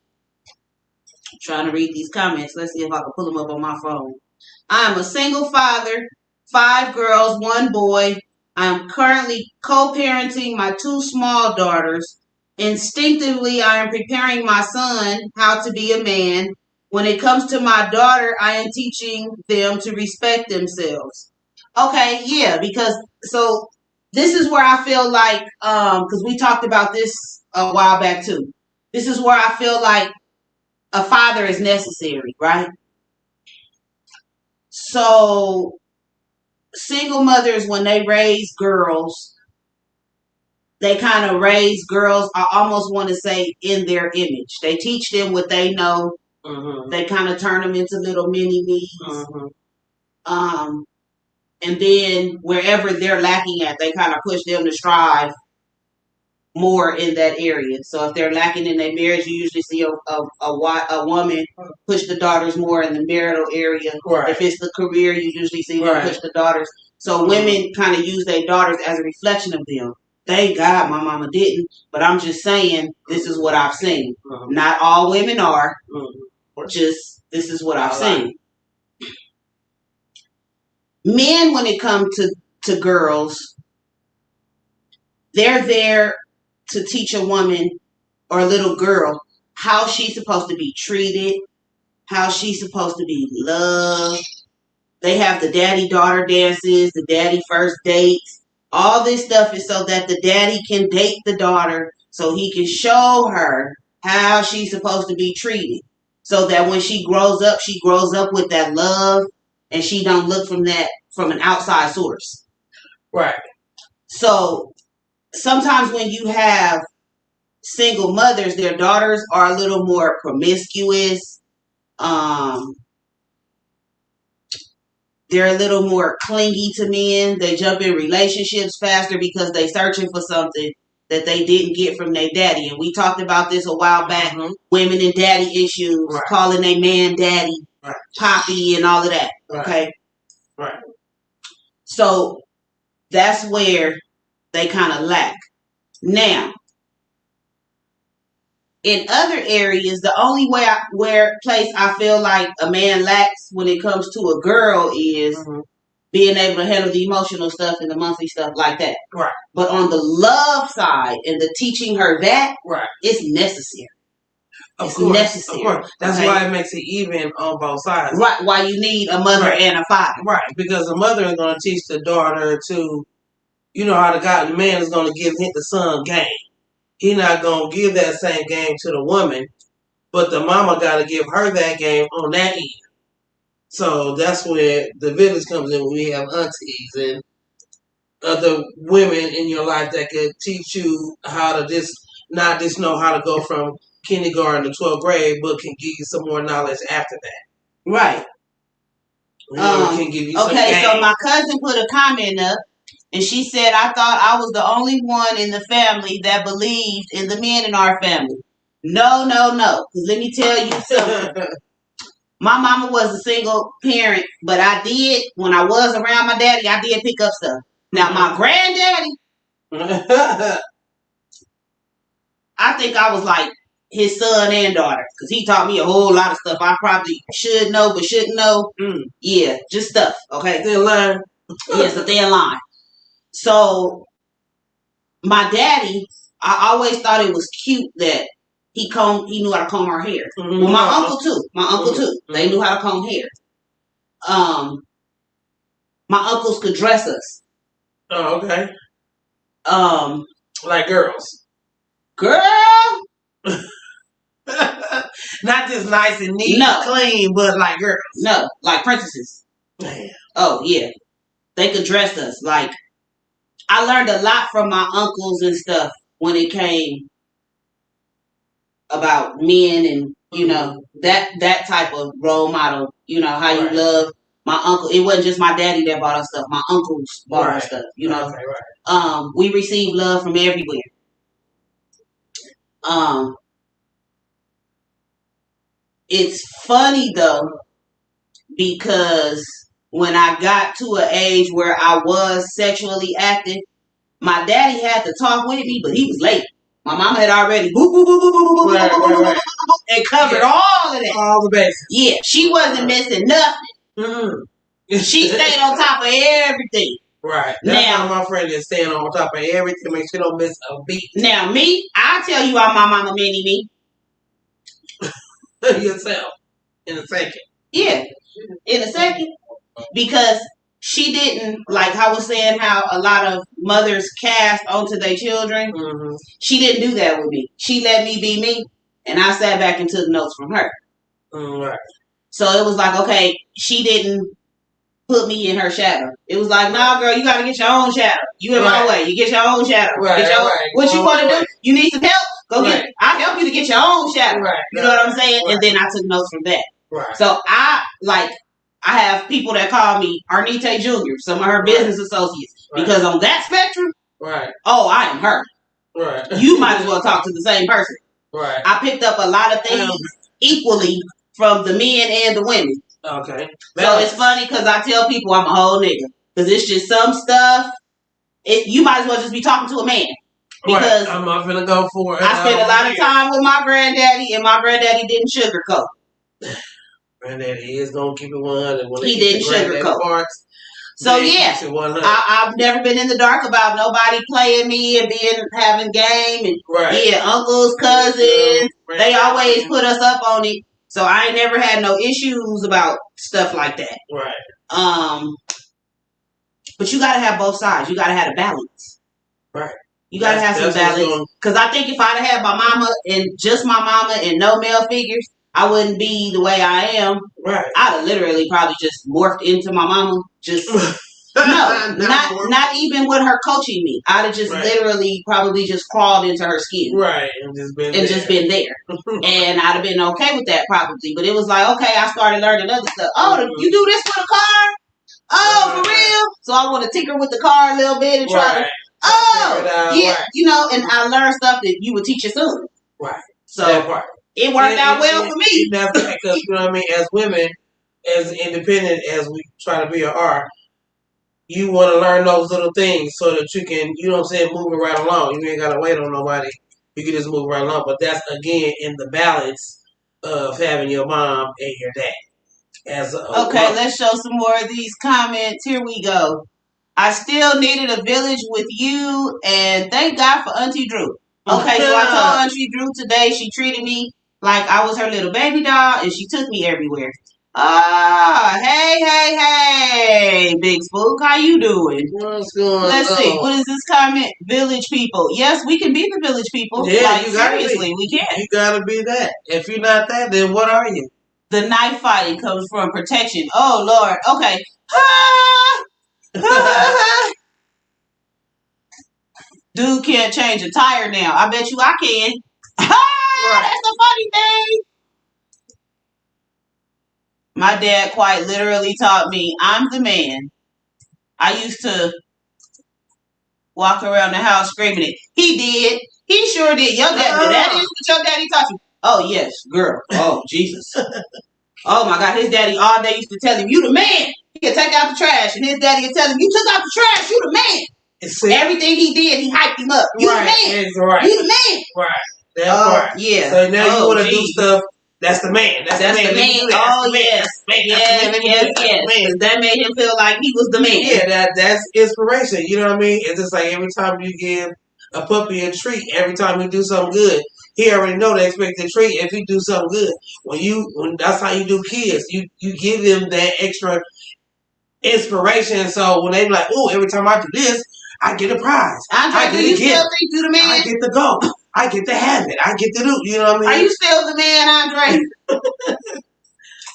I'm trying to read these comments. Let's see if I can pull them up on my phone. I am a single father, 5 girls, 1 boy. I am currently co-parenting my 2 small daughters. Instinctively, I am preparing my son how to be a man. When it comes to my daughter, I am teaching them to respect themselves. Okay, yeah, because so this is where I feel like, because we talked about this a while back too. This is where I feel like a father is necessary, right? So single mothers, when they raise girls, they kind of raise girls, I almost want to say, in their image. They teach them what they know. Mm-hmm. They kind of turn them into little mini-me's. Mm-hmm. And then wherever they're lacking at, they kind of push them to strive more in that area. So if they're lacking in their marriage, you usually see a woman push the daughters more in the marital area. Right. If it's the career, you usually see them push the daughters. So women kind of use their daughters as a reflection of them. Thank God my mama didn't, but I'm just saying this is what I've seen. Mm-hmm. Not all women are. Mm-hmm. Just this is what I've seen. Men, when it comes to girls, they're there to teach a woman or a little girl how she's supposed to be treated, how she's supposed to be loved. They have the daddy-daughter dances, the daddy first dates. All this stuff is so that the daddy can date the daughter so he can show her how she's supposed to be treated. So that when she grows up with that love and she don't look from an outside source. Right. So sometimes when you have single mothers, their daughters are a little more promiscuous. They're a little more clingy to men. They jump in relationships faster because they're searching for something that they didn't get from their daddy. And we talked about this a while back. Mm-hmm. Women and daddy issues, right. Calling their man daddy, right. Poppy, and all of that. Right. Okay? Right. So that's where they kind of lack. Now, in other areas, the only place I feel like a man lacks when it comes to a girl is being able to handle the emotional stuff and the monthly stuff like that. Right. But on the love side and the teaching her that, right, it's necessary. It's necessary. Of course. That's why it makes it even on both sides. Right. Why you need a mother and a father. Right. Because the mother is going to teach the daughter to, how the man is going to give the son game. He's not going to give that same game to the woman, but the mama got to give her that game on that end. So that's where the village comes in. We have aunties and other women in your life that can teach you how to not just know how to go from kindergarten to 12th grade, but can give you some more knowledge after that. Right. Can give you some game. So my cousin put a comment up. And she said, I thought I was the only one in the family that believed in the men in our family. No. Because let me tell you something. My mama was a single parent, but I did, when I was around my daddy, I did pick up stuff. Now, my granddaddy, I think I was like his son and daughter. Because he taught me a whole lot of stuff I probably should know, but shouldn't know. Yeah, just stuff. Okay? Thin line. Yes, a thin line. So, my daddy, I always thought it was cute that he knew how to comb our hair. Mm-hmm. Well, my uncle too. Mm-hmm. They knew how to comb hair. My uncles could dress us. Oh, okay. Like girls. Girl! Not just nice and neat and clean, but like girls. No, like princesses. Damn. Oh, yeah. They could dress us like... I learned a lot from my uncles and stuff when it came about men and, that type of role model, how you love my uncle. It wasn't just my daddy that bought us stuff. My uncles bought us stuff, Right. We received love from everywhere. It's funny, though, because when I got to an age where I was sexually active, my daddy had to talk with me, but he was late. My mama had already and covered all of that. All the bases. Yeah, she wasn't missing nothing. She stayed on top of everything. Right. That's how my friend is staying on top of everything, make sure she don't miss a beat. Now, me, I tell you I'm my mama mini me. Yourself. In a second. Yeah. In a second. Because she didn't, like I was saying how a lot of mothers cast onto their children. Mm-hmm. She didn't do that with me. She let me be me. And I sat back and took notes from her. Right. So it was like, okay, she didn't put me in her shadow. It was like, nah, girl, you got to get your own shadow. You in my way. You get your own shadow. Right, what you want to do? You need some help? Go get it. I'll help you to get your own shadow. Right, you know what I'm saying? Right. And then I took notes from that. Right. So I have people that call me Arnita Jr., some of her business associates. Right. Because on that spectrum, I am her. Right. You might as well talk to the same person. Right. I picked up a lot of things equally from the men and the women. Okay. So it's funny because I tell people I'm a whole nigga. Because it's just some stuff, you might as well just be talking to a man. Because I'm not going to go for it. I spent a lot of time with my granddaddy, and my granddaddy didn't sugarcoat. Granddaddy is going to keep it 100. He didn't sugarcoat. So yeah, I've never been in the dark about nobody playing me and having game. And yeah, uncles, cousins, they always put us up on it. So I ain't never had no issues about stuff like that. Right. But you got to have both sides. You got to have a balance. Right. You got to have some balance. Because I think if I'd have had my mama and just my mama and no male figures, I wouldn't be the way I am. Right. I'd have literally probably just morphed into my mama. Just not even with her coaching me. I'd have just literally probably just crawled into her skin. Right. And just been there. And I'd have been okay with that probably. But it was like, okay, I started learning other stuff. Oh, you do this with a car? Oh, for real? So I want to tinker with the car a little bit and try to. Oh, yeah. You know, and I learned stuff that you would teach your son. Right. So it worked out well for me. Because, you know what I mean? As women, as independent as we try to be or are, you want to learn those little things so that you can, you know what I'm saying, move it right along. You ain't got to wait on nobody. You can just move right along. But that's, again, in the balance of having your mom and your dad. Let's show some more of these comments. Here we go. I still needed a village with you, and thank God for Auntie Drew. Okay, so I told Auntie Drew today she treated me like I was her little baby doll, and she took me everywhere. Hey, Big Spook, how you doing? What's going on? Let's see, what is this comment? Village people. Yes, we can be the village people. Yeah, like, you gotta seriously, we can. You gotta be that. If you're not that, then what are you? The knife fighting comes from protection. Oh, Lord. Okay. Dude can't change a tire now. I bet you I can. That's the funny thing. My dad quite literally taught me, I'm the man. I used to walk around the house screaming it. He did. He sure did. Your dad, that is what your daddy taught you. Oh, yes, girl. Oh, Jesus. Oh, my God. His daddy all day used to tell him, you the man. He could take out the trash. And his daddy would tell him, you took out the trash. You the man. Everything he did, he hyped him up. You the man. Right. You the man. Right. That part. Yeah. So now you want to do stuff. That's the man. That's the man. Yes. Yes. That made him feel like he was the man. Yeah, that's inspiration. You know what I mean? It's just like every time you give a puppy a treat, every time you do something good, he already know they expect a treat if you do something good. When that's how you do kids. You give them that extra inspiration. So when they be like, oh, every time I do this, I get a prize. Andre, do you still think you the man? I get to go. I get to have it. I get to do. You know what I mean? Are you still the man, Andre?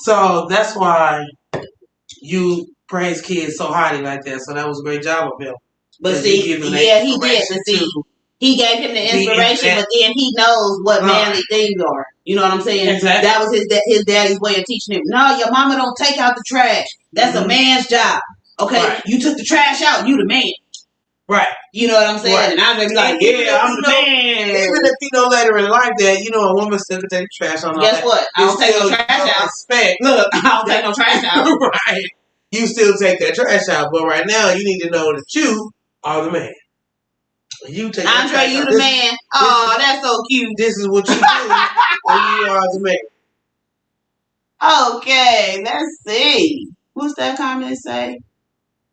So that's why you praise kids so highly like that. So that was a great job of him. But see, he did. But see, he gave him the inspiration, but then he knows what manly things are. You know what I'm saying? Exactly. That was his daddy's way of teaching him. No, your mama don't take out the trash. That's a man's job. Okay, you took the trash out. You the man. Right. You know what I'm saying? Right. And I'm just like, yeah, I'm the man. Even if you know later in life that, you know, a woman still can take the trash on. Guess what? I don't take no trash out. Respect. Look, I don't take no trash out. Right. you still take that trash out. But right now, you need to know that you are the man. You take Andre, you the man. Oh, that's so cute. This is what you do when you are the man. Okay, let's see. What's that comment say?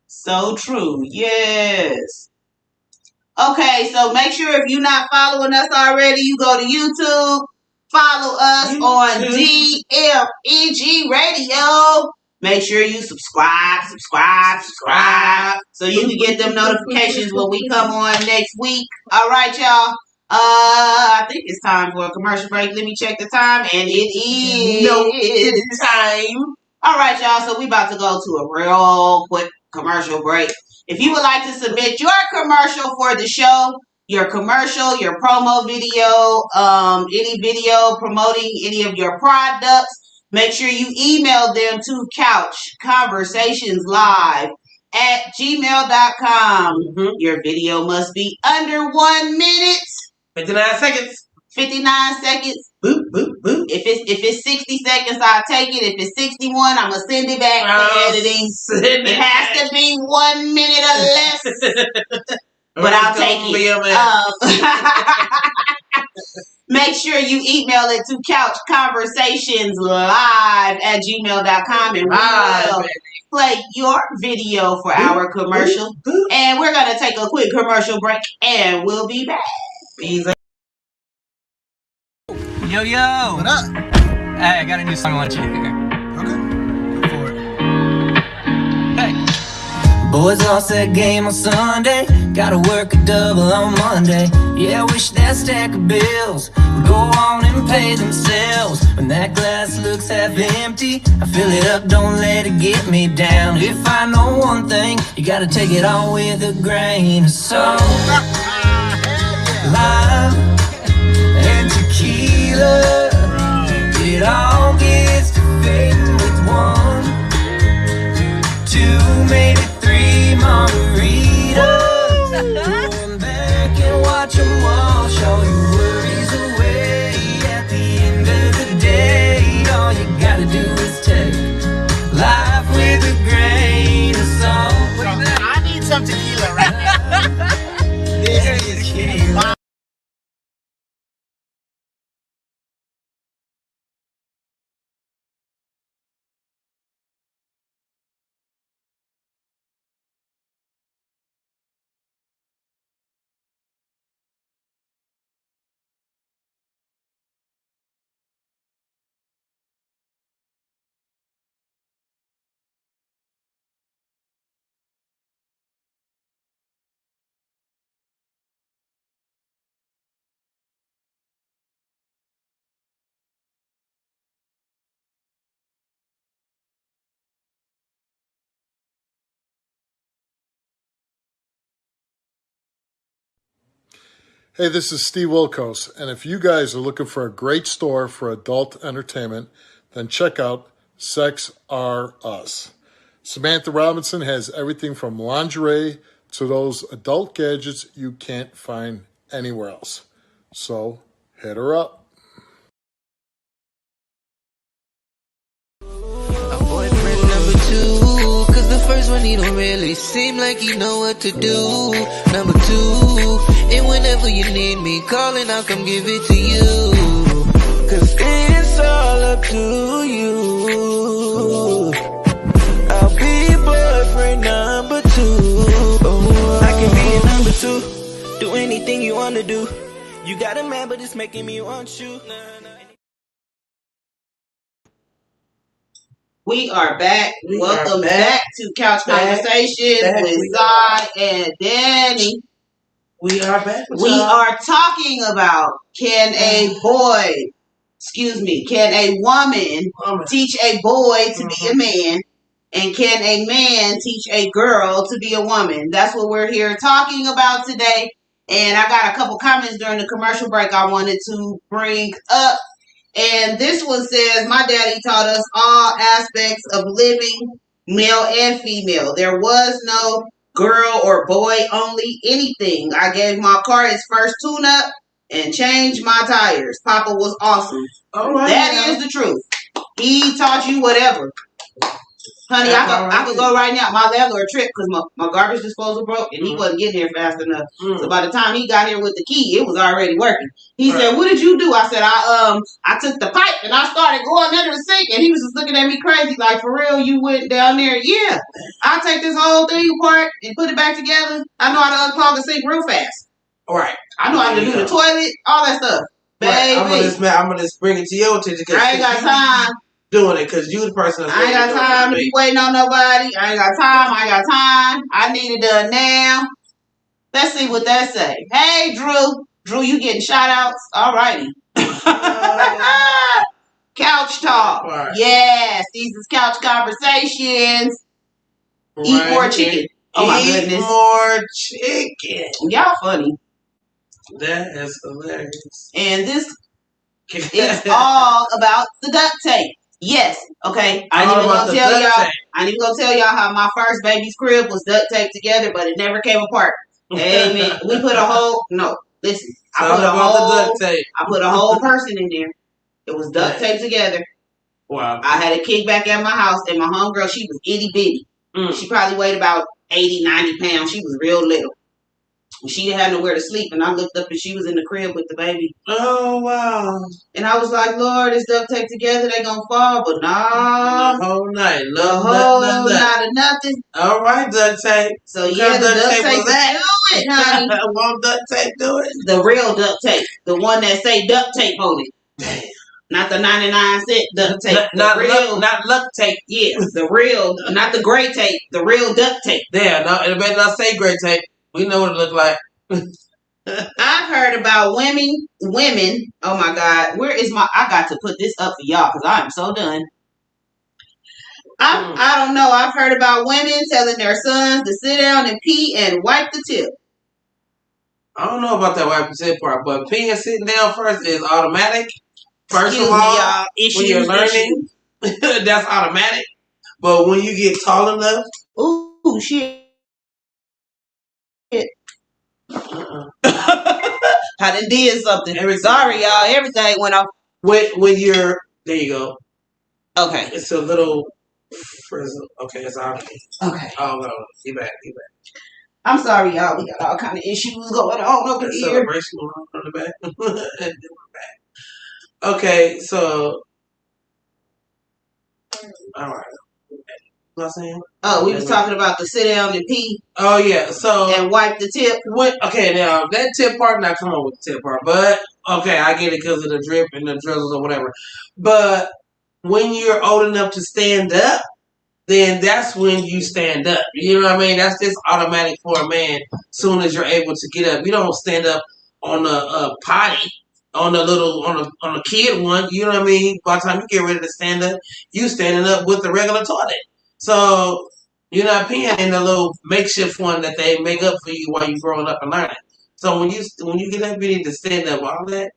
So true. Yes. Okay, so make sure if you're not following us already, you go to YouTube. Follow us on DMEG Radio. Make sure you subscribe, so you can get them notifications when we come on next week. All right, y'all. I think it's time for a commercial break. Let me check the time, and it is time. All right, y'all. So we about to go to a real quick commercial break. If you would like to submit your commercial for the show, your commercial, your promo video, any video promoting any of your products, make sure you email them to couchconversationslive@gmail.com. Your video must be under 1 minute. 59 seconds. 59 seconds. Boop, boop, boop. If it's 60 seconds, I'll take it. If it's 61, I'm going to send it back for editing. It has to be 1 minute or less. But I'll take it. Make sure you email it to couchconversationslive@gmail.com and we will play your video for our commercial. And we're going to take a quick commercial break and we'll be back. Yo, what up? Hey, I got a new song I want you to hear. Okay, go for it. Hey. Boys lost that game on Sunday, gotta work a double on Monday. Yeah, I wish that stack of bills would go on and pay themselves. When that glass looks half empty, I fill it up, don't let it get me down. If I know one thing, you gotta take it all with a grain of salt. Lime and tequila, it all gets to fading with 1, 2, maybe 3 margaritas. Going back and watch them wash all your worries away. At the end of the day, all you gotta do is take life with a grain of salt. I need some tequila right now. This is tequila. Hey, this is Steve Wilkos, and if you guys are looking for a great store for adult entertainment, then check out Sex R Us. Samantha Robinson has everything from lingerie to those adult gadgets you can't find anywhere else. So, hit her up. First one, he don't really seem like he know what to do. Number 2, and whenever you need me, calling, I'll come give it to you. Cause it's all up to you. I'll be boyfriend number 2. Oh, I can be a number 2. Do anything you wanna do. You got a man, but it's making me want you. We are back. Welcome back to Couch Conversations with Sy and Danni. We are back. We are talking about can a woman teach a boy to be a man, and can a man teach a girl to be a woman? That's what we're here talking about today. And I got a couple comments during the commercial break I wanted to bring up. And this one says, my daddy taught us all aspects of living, male and female. There was no girl or boy only anything. I gave my car its first tune-up and changed my tires. Papa was awesome. That is the truth. He taught you whatever. Honey, I could go right now. My landlord tripped because my garbage disposal broke and he wasn't getting here fast enough. So by the time he got here with the key, it was already working. He said, "What did you do?" I said, I took the pipe and I started going under the sink." And he was just looking at me crazy, like, "For real, you went down there?" Yeah. I'll take this whole thing apart and put it back together. I know how to unclog the sink real fast. All right. I know how to do the toilet, all that stuff. Right. I'm gonna just bring it to your attention. I ain't got time. Doing it because you the person. I ain't got time to be waiting on nobody. I ain't got time. I need it done now. Let's see what that say. Hey, Drew. Drew, you getting shout outs? Alrighty. Couch talk. Right. Yes, these is couch conversations. Right. Eat more chicken. Oh my goodness. Eat more chicken. Y'all funny. That is hilarious. And this is all about the duct tape. Yes. Okay. I ain't even gonna tell y'all how my first baby's crib was duct taped together, but it never came apart. Amen. We put a whole listen. I put a whole person in there. It was duct taped together. Wow. I had a kickback at my house, and my homegirl, she was itty bitty. She probably weighed about 80, 90 pounds. She was real little. She didn't have nowhere to sleep, and I looked up and she was in the crib with the baby. Oh, wow. And I was like, Lord, it's duct tape together, they gonna fall, but nah. The whole night. The whole night of nothing. All right, duct tape. So yeah, the duct tape was that. Do it, honey. Won't duct tape do it? The real duct tape. The one that say duct tape on it. Damn. Not the 99-cent duct tape. Not luck tape. Yeah, the real, not the gray tape. The real duct tape. Yeah, no, it better not say gray tape. We know what it look like. I've heard about women. Oh my God, where is I got to put this up for y'all because I am so done. I don't know. I've heard about women telling their sons to sit down and pee and wipe the tip. I don't know about that wipe the tip part, but peeing sitting down first is automatic. First of all, when you're learning, that's automatic. But when you get tall enough, ooh shit. I done did something. Sorry, y'all. Everything went off. When you're there, you go. Okay. It's a little frizzle. Okay, it's out. Okay. Oh no, get back. I'm sorry, y'all. We got all kind of issues going on over here. Celebration on the back. Okay, so all right. What I'm saying? Oh, we was talking about the sit down and pee. Oh yeah, so and wipe the tip. Okay, now that tip part, not come on with the tip part, but okay, I get it because of the drip and the drizzles or whatever. But when you're old enough to stand up, then that's when you stand up. You know what I mean? That's just automatic for a man. Soon as you're able to get up, you don't stand up on a potty. On a kid one, you know what I mean? By the time you get ready to stand up, you standing up with the regular toilet. So you're not peeing in the little makeshift one that they make up for you while you're growing up and learning. So when you get up, you need to stand up. All that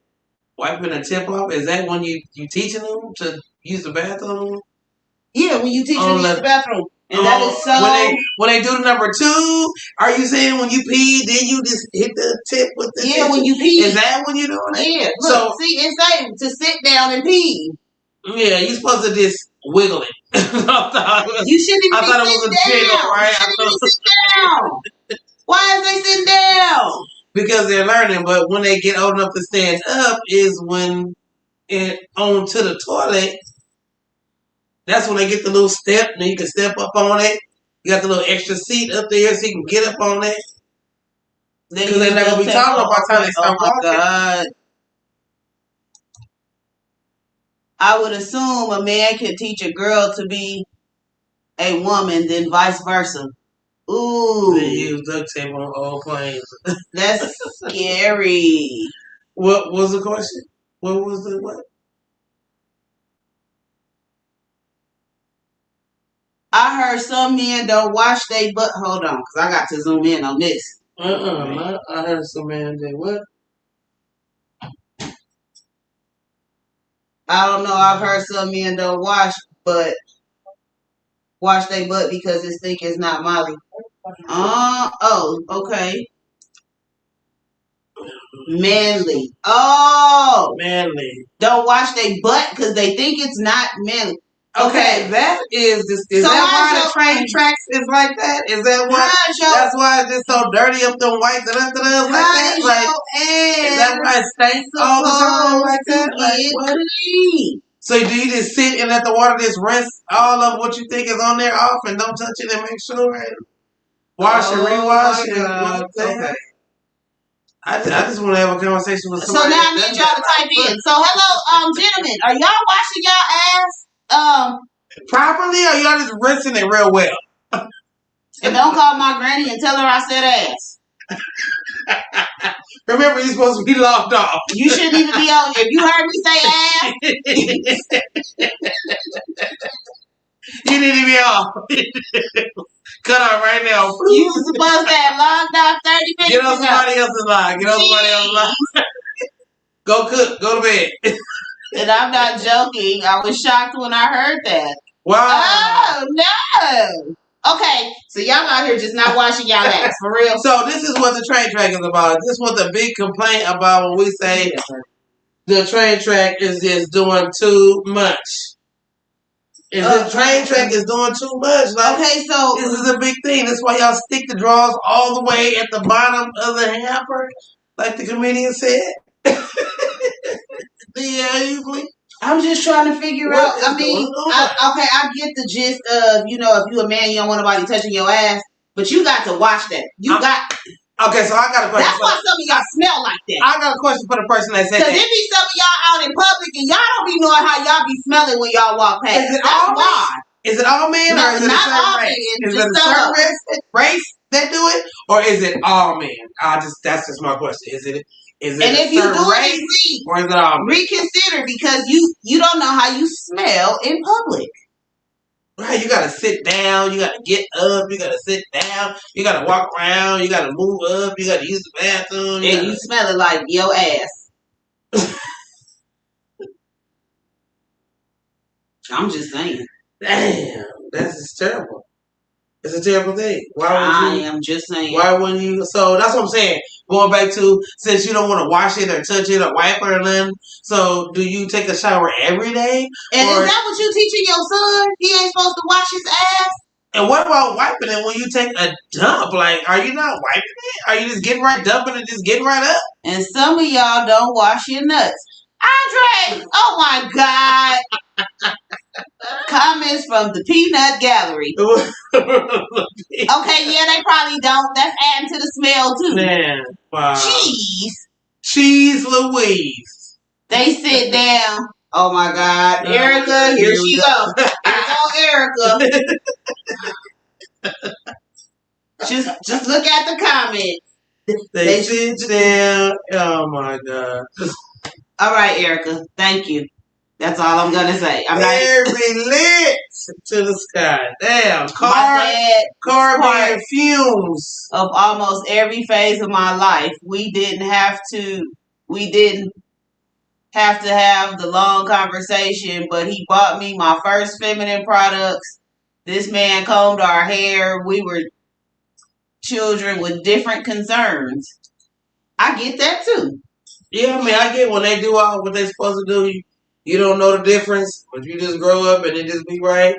wiping the tip off, is that when you teaching them to use the bathroom? Yeah, when you teach them to use the bathroom. And that is so... When they do the number 2, are you saying when you pee, then you just hit the tip with the tip? When you pee. Is that when you're doing it? Yeah. Look, see, it's saying to sit down and pee. Yeah, you're supposed to just wiggle it. You shouldn't even be sitting down. Right? You shouldn't even sit down. Why is they sitting down? Because they're learning, but when they get old enough to stand up is when onto the toilet. That's when they get the little step, and you can step up on it. You got the little extra seat up there so you can get up on it. Because they're not going to be tall enough by the time they start walking. God. I would assume a man can teach a girl to be a woman, then vice versa. Ooh. They use duct tape on old planes. That's scary. What was the question? What was the what? I heard some men don't wash their butt. Hold on, because I got to zoom in on this. I heard some men did what? I don't know. I've heard some men don't wash their butt because they think it's not Molly. Oh, okay. Manly. Oh. Manly. Don't wash their butt because they think it's not manly. Okay, that is so that why the train tracks is like that? Is that why? That's why it's just so dirty up them white like that? Like, is that why it stinks all the time like that? Like, what? So do you just sit and let the water just rinse all of what you think is on there off and don't touch it and make sure and wash and rewash and okay. I just want to have a conversation with somebody. So now I need y'all to type in. So hello, gentlemen, are y'all washing y'all ass properly, or y'all just rinsing it real well? And don't call my granny and tell her I said ass. Remember, you're supposed to be logged off. You shouldn't even be on. If you heard me say ass, you need to be off. Cut out right now. You were supposed to have logged off 30 minutes ago. Get on somebody else's line. Get on somebody else's line. Go cook. Go to bed. And I'm not joking. I was shocked when I heard that. Wow. Oh, no. Okay, so y'all out here just not washing y'all ass, for real. So this is what the train track is about. This is what the big complaint about when we say the train track is just doing too much. The train track is doing too much. Like, okay, so this is a big thing. That's why y'all stick the drawers all the way at the bottom of the hamper, like the comedian said. Yeah, I'm just trying to figure out. I mean, I get the gist of, if you're a man, you don't want nobody touching your ass, but you got to watch that. Okay, so I got a question. That's why some of y'all smell like that. I got a question for the person that said that. Because there be some of y'all out in public and y'all don't be knowing how y'all be smelling when y'all walk past. Is it all men? Is it all men, or is it a certain race? Is it a certain race that do it, or is it all men? That's just my question. Is it and if you do it, or is it all men? Reconsider, because you don't know how you smell in public. Right, you gotta sit down, you gotta get up, you gotta sit down, you gotta walk around, you gotta move up, you gotta use the bathroom. And you smell it like your ass. I'm just saying. Damn, that's just terrible. It's a terrible thing. I am just saying. Why wouldn't you? So that's what I'm saying. Going back to, since you don't want to wash it or touch it or wipe it or nothing, so do you take a shower every day? And is that what you teaching your son? He ain't supposed to wash his ass? And what about wiping it when you take a dump? Like, are you not wiping it? Are you just getting right, dumping it, just getting right up? And some of y'all don't wash your nuts. Andre, oh my God. Comments from the Peanut Gallery. Okay, yeah, they probably don't. That's adding to the smell too. Man, wow. Cheese Louise. They sit down. Oh my God, Erica, here she goes. Here go Erica. just look at the comments. They sit down. Oh my God. All right, Erica. Thank you. That's all I'm gonna say. Very lit to the sky. Damn, carbon fumes of almost every phase of my life. We didn't have to have the long conversation, but he bought me my first feminine products. This man combed our hair. We were children with different concerns. I get that too. Yeah, I mean, I get when they do all what they're supposed to do. You don't know the difference, but you just grow up and it just be right.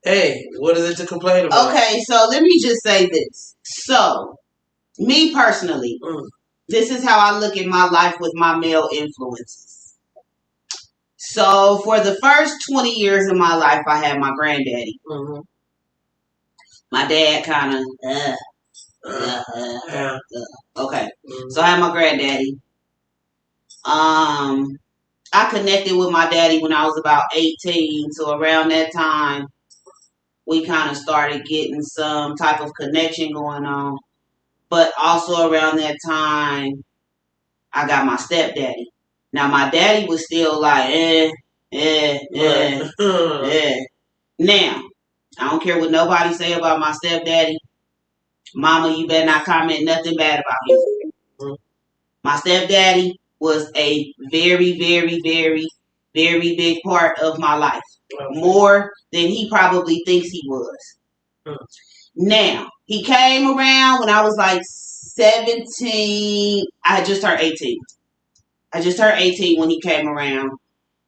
Hey, what is it to complain about? Okay, so let me just say this. So, me personally, this is how I look at my life with my male influences. So, for the first 20 years of my life, I had my granddaddy. Mm-hmm. My dad kind of, okay. Mm-hmm. So, I had my granddaddy. I connected with my daddy when I was about 18. So around that time, we kind of started getting some type of connection going on. But also around that time, I got my stepdaddy. Now, my daddy was still like, Now, I don't care what nobody say about my stepdaddy. Mama, you better not comment nothing bad about him. My stepdaddy was a very, very, very, very big part of my life. More than he probably thinks he was. Now, he came around when I was like 17. I had just turned 18. I just turned 18 when he came around.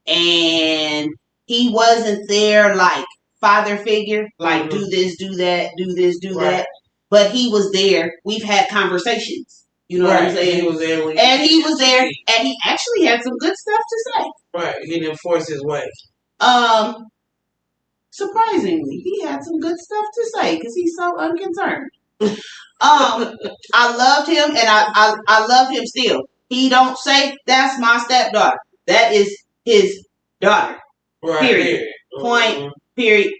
And he wasn't there like father figure, like do this, do that, do this, do that. But he was there. We've had conversations. You know what I'm saying? He was there he was there, and he actually had some good stuff to say. Right. He didn't force his way. Surprisingly, he had some good stuff to say because he's so unconcerned. I loved him, and I love him still. He don't say that's my stepdaughter. That is his daughter. Right. Period. Point. Period.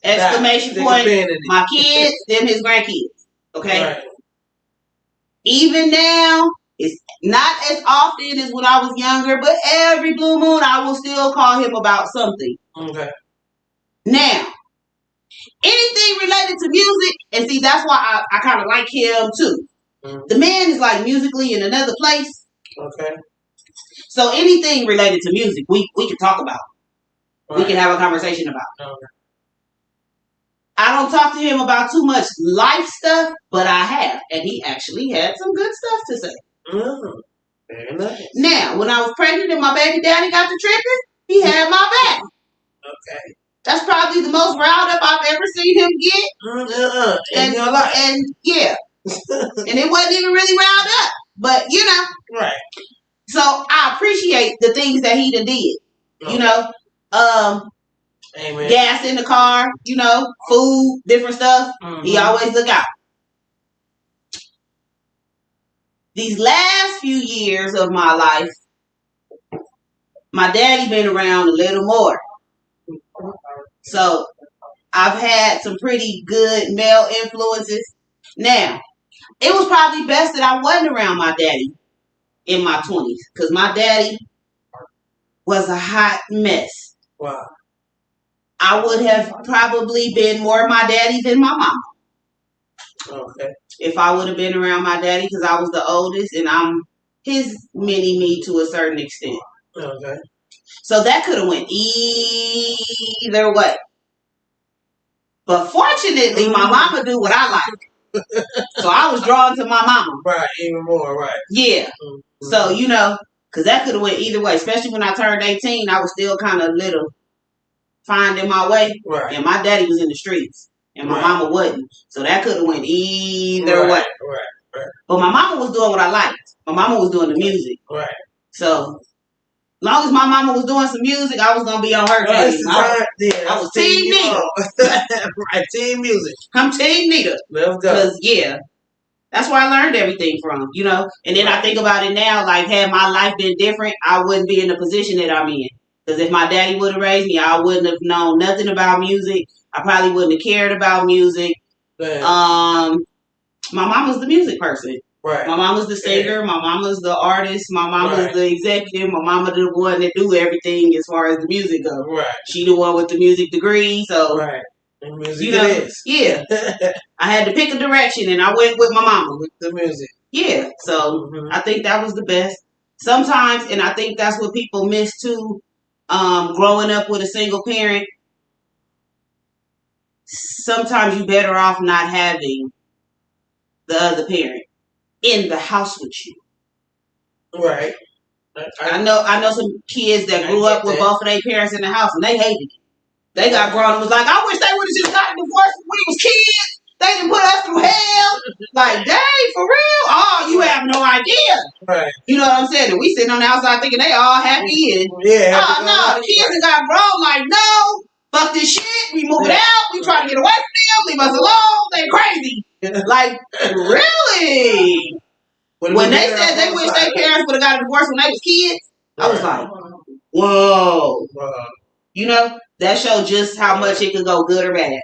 Exclamation point. My kids, them his grandkids. Okay. Right. Even now, it's not as often as when I was younger, but every blue moon I will still call him about something. Okay. Now, anything related to music, and see, that's why I kind of like him too. The man is like musically in another place. Okay. So anything related to music, we can talk about. Right. We can have a conversation about. Okay. I don't talk to him about too much life stuff, but I have. And he actually had some good stuff to say. Very nice. Now, when I was pregnant and my baby daddy got to tripping, he had my back. Okay. That's probably the most riled up I've ever seen him get. In your life. And yeah. And it wasn't even really riled up. But, you know. Right. So, I appreciate the things that he done did. Okay. You know. Amen. Gas in the car, you know, food, different stuff. He always look out. These last few years of my life, my daddy been around a little more. So I've had some pretty good male influences. Now, it was probably best that I wasn't around my daddy in my 20s because my daddy was a hot mess. Wow. I would have probably been more my daddy than my mama. Okay. If I would have been around my daddy because I was the oldest and I'm his mini-me to a certain extent. Okay. So that could have went either way. But fortunately, my mama do what I like. So I was drawn to my mama. Right, even more, right. Yeah. So, you know, because that could have went either way. Especially when I turned 18, I was still kind of little. Finding my way, right. And my daddy was in the streets, and my mama wasn't. So that could have went either way. Right. But my mama was doing what I liked. My mama was doing the music. Right. So, long as my mama was doing some music, I was gonna be on her team. I was Team Nita. Right, Team Music. I'm Team Nita. Let's go. Because that's where I learned everything from. You know, and then I think about it now. Like, had my life been different, I wouldn't be in the position that I'm in. Because if my daddy would have raised me, I wouldn't have known nothing about music. I probably wouldn't have cared about music. My mom was the music person. Right. My mom was the singer. My mom was the artist. My mom was the executive. My mama the one that do everything as far as the music goes. Right. She the one with the music degree. So, and music you know, it is. Yeah. I had to pick a direction, and I went with my mama. With the music. Yeah. So, I think that was the best. Sometimes, and I think that's what people miss too, growing up with a single parent, sometimes you're better off not having the other parent in the house with you. Right. I know some kids that grew up with both of their parents in the house and they hated it. They got grown and was like, I wish they would have just gotten divorced when we was kids. They didn't put us through hell. Like, dang, for real? Oh, you have no idea. Right. You know what I'm saying? And we sitting on the outside thinking they all happy. And, oh, no, the kids that got grown like, no, fuck this shit. We moving out. We trying to get away from them. Leave us alone. They crazy. Like, really? When they said they wish their parents would have got a divorce when they was kids, I was like, whoa. You know, that showed just how much it could go good or bad.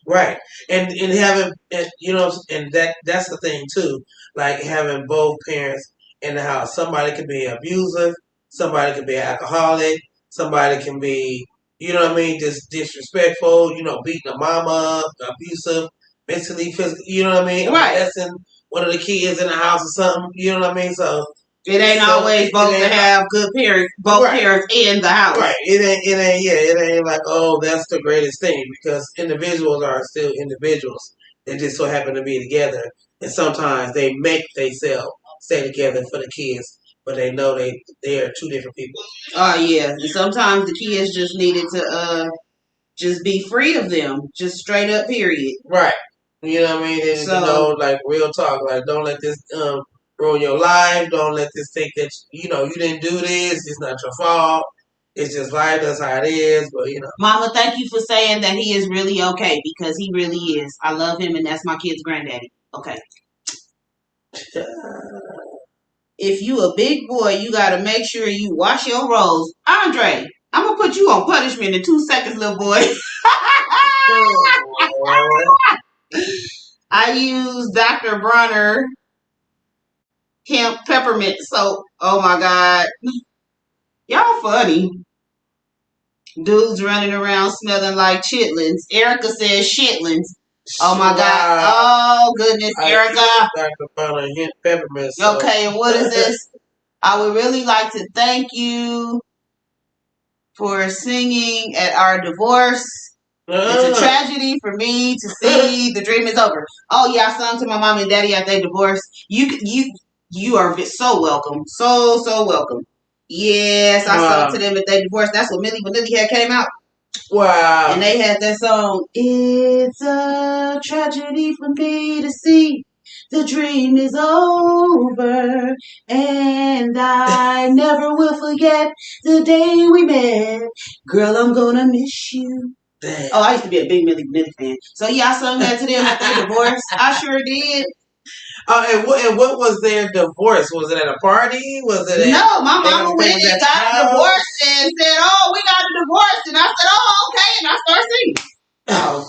Right. And having, you know, and that's the thing too. Like having both parents in the house. Somebody can be abusive. Somebody can be an alcoholic. Somebody can be, you know what I mean, just disrespectful, you know, beating a mama, abusive, mentally, physically, you know what I mean? Right. That's one of the kids in the house or something, you know what I mean? So it ain't always supposed to have good parents, both parents in the house. Right. It ain't like, oh, that's the greatest thing, because individuals are still individuals. They just so happen to be together. And sometimes they make themselves stay together for the kids but they know they are two different people. Oh yeah, and sometimes the kids just needed to just be free of them, just straight up, period. Right. You know what I mean? They need to know, like, real talk. Like, don't let this ruin your life. Don't let this think that, you didn't do this. It's not your fault. It's just life. That's how it is. But, Mama, thank you for saying that he is really okay, because he really is. I love him, and that's my kid's granddaddy. Okay. If you a big boy, you got to make sure you wash your rolls. Andre, I'm going to put you on punishment in 2 seconds, little boy. I use Dr. Bronner hemp peppermint soap. Oh my God. Y'all funny. Dudes running around smelling like chitlins. Erica says shitlins. Oh my God. Oh goodness, Erica. Dr. Bronner hemp peppermint soap. Okay, and what is this? I would really like to thank you for singing at our divorce. It's a tragedy for me to see the dream is over. Oh yeah, I sung to my mom and daddy at their divorce. You are so welcome. So welcome. Yes, I sung to them at their divorce. That's what Milli Vanilli had came out. Wow. And they had that song, it's a tragedy for me to see the dream is over, and I never will forget the day we met. Girl, I'm gonna miss you. Damn. Oh, I used to be a big Milli Vanilli fan. So yeah, I sung that to them at their divorce. I sure did. And what was their divorce? Was it at a party? Was it? No, my mama went and got a divorce and said, "Oh, we got a divorce," and I said, "Oh, okay," and I started singing. Oh,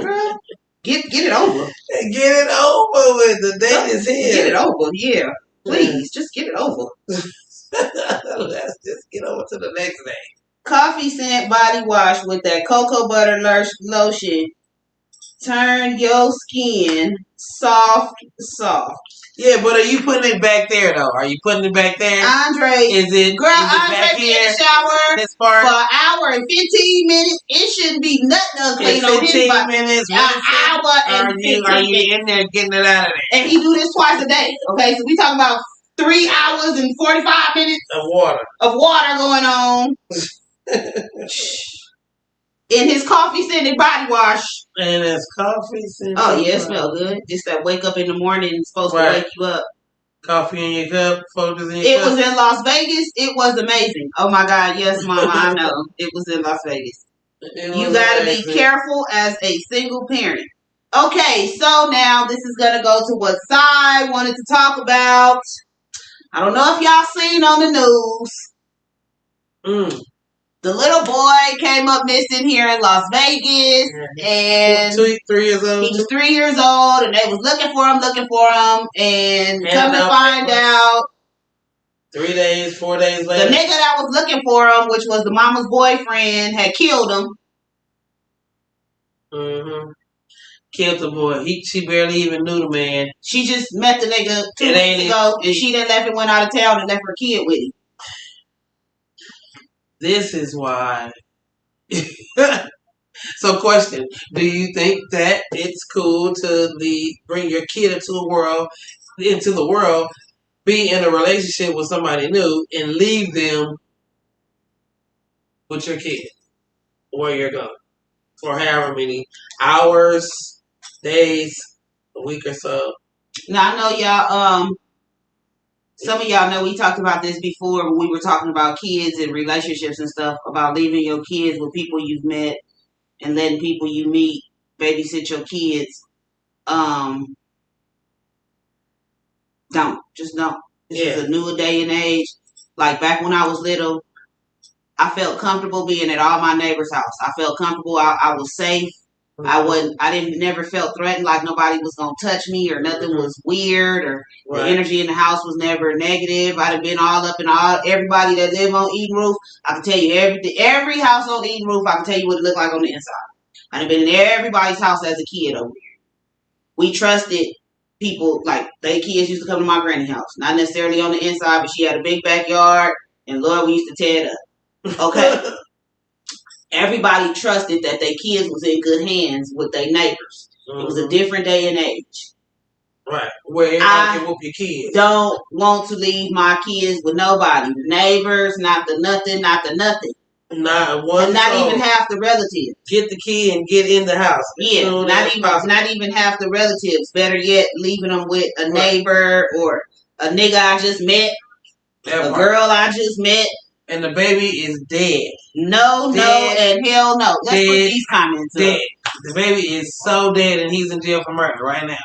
girl, get it over. Get it over with. The date is here. Get it over, yeah. Please, just get it over. Let's just get over to the next day. Coffee scent body wash with that cocoa butter lotion. Turn your skin soft. Yeah, but are you putting it back there though? Are you putting it back there? Andre, Andre back be in the shower for an hour and 15 minutes. It shouldn't be nothing unclean on his body. 15 minutes. An hour and 15 minutes. Are you in there getting it out of there? And he do this twice a day. Okay, so we talking about 3 hours and 45 minutes of water going on. In his coffee scented body wash. And his coffee scented. Oh yeah, it smells good. Just that wake up in the morning and supposed to wake you up. Coffee in your cup, focus in your cup. It was in Las Vegas. It was amazing. Oh my God, yes, Mama, I know. It was in Las Vegas. You gotta be careful as a single parent. Okay, so now this is gonna go to what Sy wanted to talk about. I don't know if y'all seen on the news. The little boy came up missing here in Las Vegas, and 3 years old. He was 3 years old, and they was looking for him, and come to find out, 3 days, 4 days later, the nigga that was looking for him, which was the mama's boyfriend, had killed him. Killed the boy. She barely even knew the man. She just met the nigga 2 weeks ago, and she then left and went out of town and left her kid with him. This is why. So, question: do you think that it's cool to bring your kid into the world, be in a relationship with somebody new, and leave them with your kid where you're going for however many hours, days, a week or so? Now I know y'all. Some of y'all know we talked about this before when we were talking about kids and relationships and stuff, about leaving your kids with people you've met and letting people you meet babysit your kids. Don't. This is a new day and age. Like back when I was little, I felt comfortable being at all my neighbors' house. I felt comfortable. I was safe. I never felt threatened, like nobody was gonna touch me or nothing was weird, or the energy in the house was never negative. I'd have been all up in everybody that lived on Eden Roof. I can tell you every house on Eden Roof. I can tell you what it looked like on the inside. I'd have been in everybody's house as a kid over there. We trusted people, like they kids used to come to my granny house, not necessarily on the inside, but she had a big backyard, and Lord, we used to tear it up. Okay. Everybody trusted that their kids was in good hands with their neighbors. It was a different day and age. Right. Where everybody can whoop your kids. Don't want to leave my kids with nobody. Neighbors, not the nothing. Not one. And not even half the relatives. Get the kid and get in the house. Yeah, not even half the relatives. Better yet, leaving them with a neighbor or a nigga I just met, a girl I just met. And the baby is dead. No, and hell no. Let's put these comments up. The baby is so dead and he's in jail for murder right now.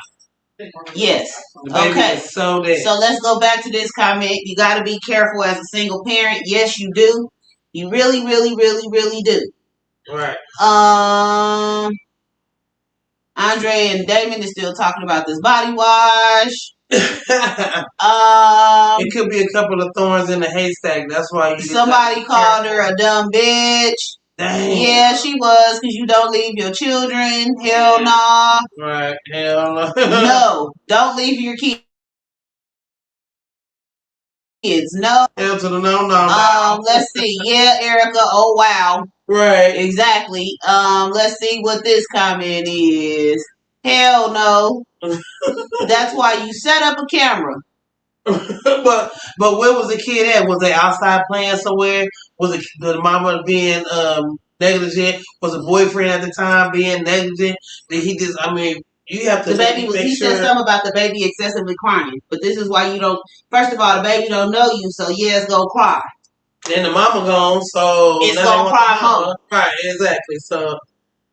Yes. The baby is so dead. So let's go back to this comment. You got to be careful as a single parent. Yes, you do. You really, really, really, really do. Right. Andre and Damon is still talking about this body wash. It could be a couple of thorns in the haystack. That's why somebody called her a dumb bitch. Dang. Yeah, she was, because you don't leave your children. Hell nah. Right. Hell no. No, don't leave your kids. No. Hell to the no. Let's see. Yeah, Erica. Oh wow. Right. Exactly. Let's see what this comment is. Hell no. That's why you set up a camera. but where was the kid at? Was they outside playing somewhere? Was the mama being negligent? Was the boyfriend at the time being negligent? Did he just? I mean, you have to. The baby was. He said something about the baby excessively crying, but this is why you don't. First of all, the baby don't know you, so yeah, it's gonna cry. Then the mama gone, so it's gonna cry home. Right, exactly. So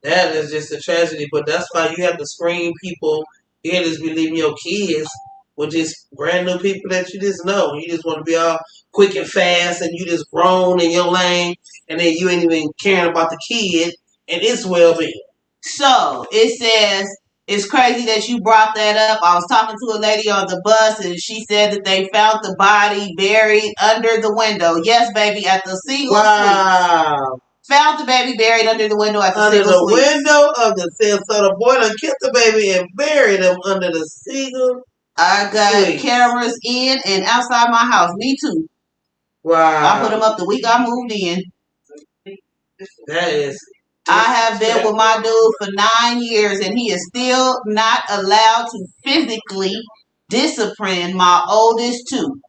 that is just a tragedy. But that's why you have to screen people. You can't just be leaving your kids with just brand new people that you just know. You just want to be all quick and fast, and you just grown in your lane, and then you ain't even caring about the kid and its well-being. So it says. It's crazy that you brought that up. I was talking to a lady on the bus, and she said that they found the body buried under the window. Yes, baby, at the Seagull Suites. Found the baby buried under the window at the Seagull Suites. Under the window of the Seagull. So the boy done killed the baby and buried him under the Seagull. I got cameras in and outside my house. Me too. Wow. I put them up the week I moved in. That is... I have been with my dude for 9 years, and he is still not allowed to physically discipline my oldest two.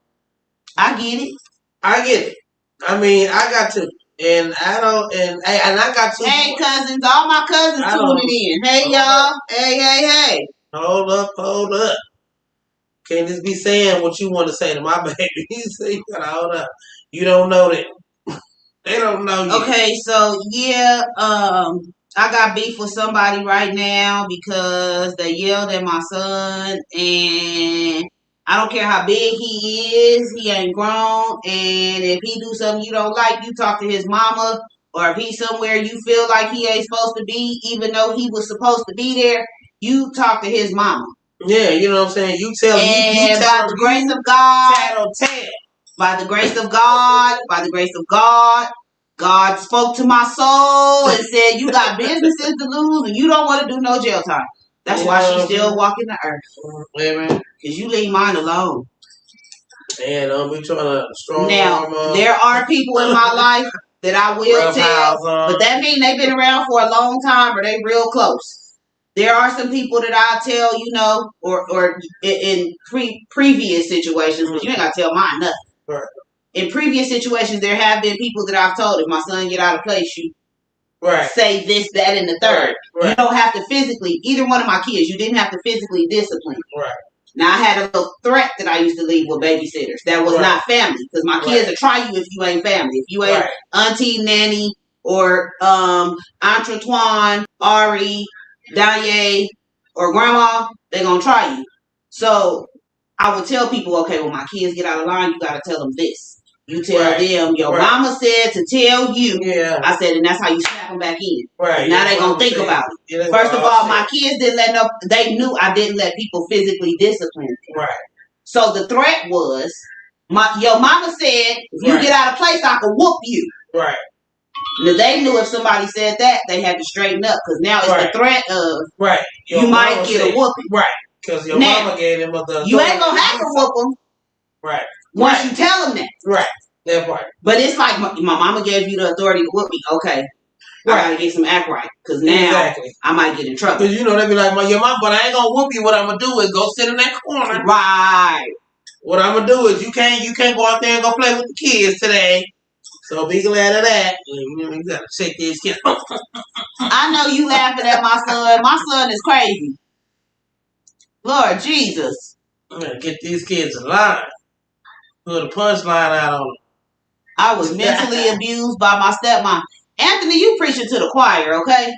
I get it. I mean, I got to, and I don't, and I got to. Hey, cousins, all my cousins tuning in. Hey, y'all. Hey. Hold up. Can't just be saying what you want to say to my baby. You say you gotta hold up. You don't know them. They don't know you. Okay, so yeah, I got beef with somebody right now because they yelled at my son, and I don't care how big he is, he ain't grown, and if he do something you don't like, you talk to his mama, or if he's somewhere you feel like he ain't supposed to be, even though he was supposed to be there, you talk to his mama. Yeah, you know what I'm saying? You tell by the grace of God, by the grace of God, God spoke to my soul and said, you got businesses to lose and you don't want to do no jail time. That's why she's still walking the earth. Amen. Because you leave mine alone. And we trying to strong now, there are people in my life that I will tell, but that means they've been around for a long time or they real close. There are some people that I tell, you know, or in previous situations, but you ain't got to tell mine nothing. Right. In previous situations, there have been people that I've told, if my son get out of place, you say this, that, and the third. Right. You don't have to physically, either one of my kids, you didn't have to physically discipline. Right. Now, I had a little threat that I used to leave with babysitters. That was not family, because my kids will try you if you ain't family. If you ain't auntie, nanny, or Entretwan, Ari, Danye, or grandma, they're going to try you. So, I would tell people, okay, when my kids get out of line, you got to tell them this. You tell them, your mama said to tell you. Yeah. I said, and that's how you snap them back in. Right. Now they're going to think about it. Yeah, first of all, my kids didn't let no, they knew I didn't let people physically discipline them. Right. So the threat was, your mama said, if you get out of place, I can whoop you. Right. Now they knew if somebody said that, they had to straighten up. Because now it's the threat of, you might get a whooping. Right. Because your mama gave him you ain't going to have to whoop them. Right. Once you tell them that. Right. That part. But it's like, my mama gave you the authority to whoop me. Okay. I gotta get some act right. Because now I might get in trouble. Because you know, they be like, your mom, but I ain't gonna whoop you. What I'm gonna do is go sit in that corner. Right. What I'm gonna do is you can't go out there and go play with the kids today. So be glad of that. You gotta shake these kids. I know you laughing at my son. My son is crazy. Lord Jesus. I'm gonna get these kids in line. Put a punchline out on them. I was mentally abused by my stepmom. Anthony, you preaching to the choir, okay?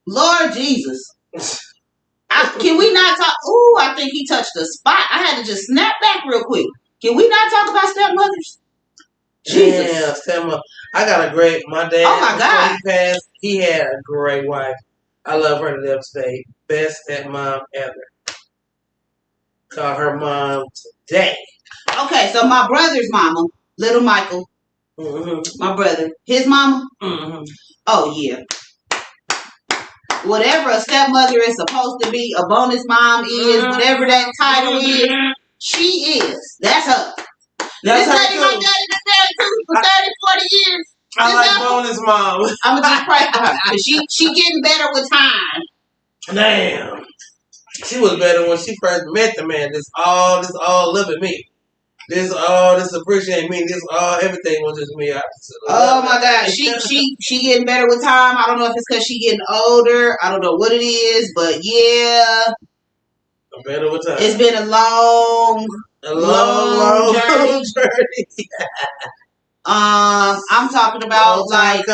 Lord Jesus. Can we not talk? Ooh, I think he touched the spot. I had to just snap back real quick. Can we not talk about stepmothers? Jesus. Yeah, stepmother. I got a great, my dad. Oh my God. He passed. He had a great wife. I love her to death today. Best stepmom ever. Call her mom today. Okay, so my brother's mama, little Michael, my brother, his mama. Oh yeah. Whatever a stepmother is supposed to be, a bonus mom is, whatever that title is, she is. That's her. That's this her lady too. my daddy been married to for 30, 40 years. I like bonus mom. I'm gonna just pray for her. Cause she getting better with time. Damn. She was better when she first met the man. This all loving me. This appreciating me. Everything was just me. Oh my God. She getting better with time. I don't know if it's because she getting older. I don't know what it is, but yeah. Better with time. It's been a long journey. I'm talking about like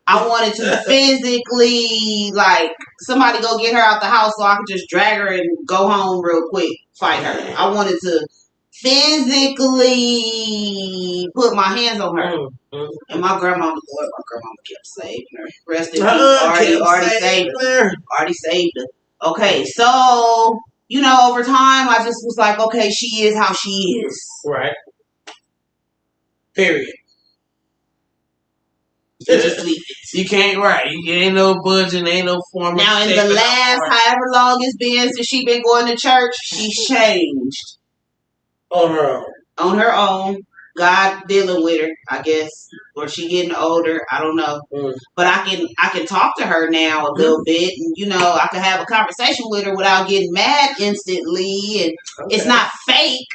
I wanted to physically like somebody go get her out the house so I could just drag her and go home real quick, fight her. I wanted to physically put my hands on her. And my grandmama kept saving her. Rest in peace. Already saved her. Already saved her. Okay, so you know, over time I just was like, okay, she is how she is. Right. Period. You can't You ain't no budging, ain't no form. Now in the last however long it's been since she been going to church, she's changed. On her own. On her own. God dealing with her, I guess. Or she getting older. I don't know. But I can talk to her now a little bit, and you know, I can have a conversation with her without getting mad instantly, and it's not fake.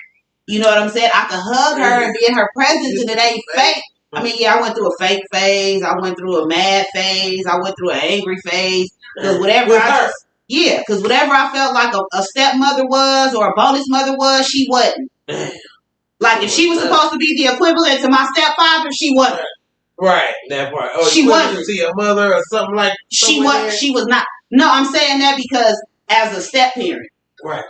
You know what I'm saying? I can hug her and be in her presence, and it ain't fake. I mean, yeah, I went through a fake phase. I went through a mad phase. I went through an angry phase. Because whatever because whatever I felt like a stepmother was or a bonus mother was, she wasn't. Like if she was supposed to be the equivalent to my stepfather, she wasn't. Right, that part. Oh, she wasn't. To your mother or something like. She was not. No, I'm saying that because as a step parent, right.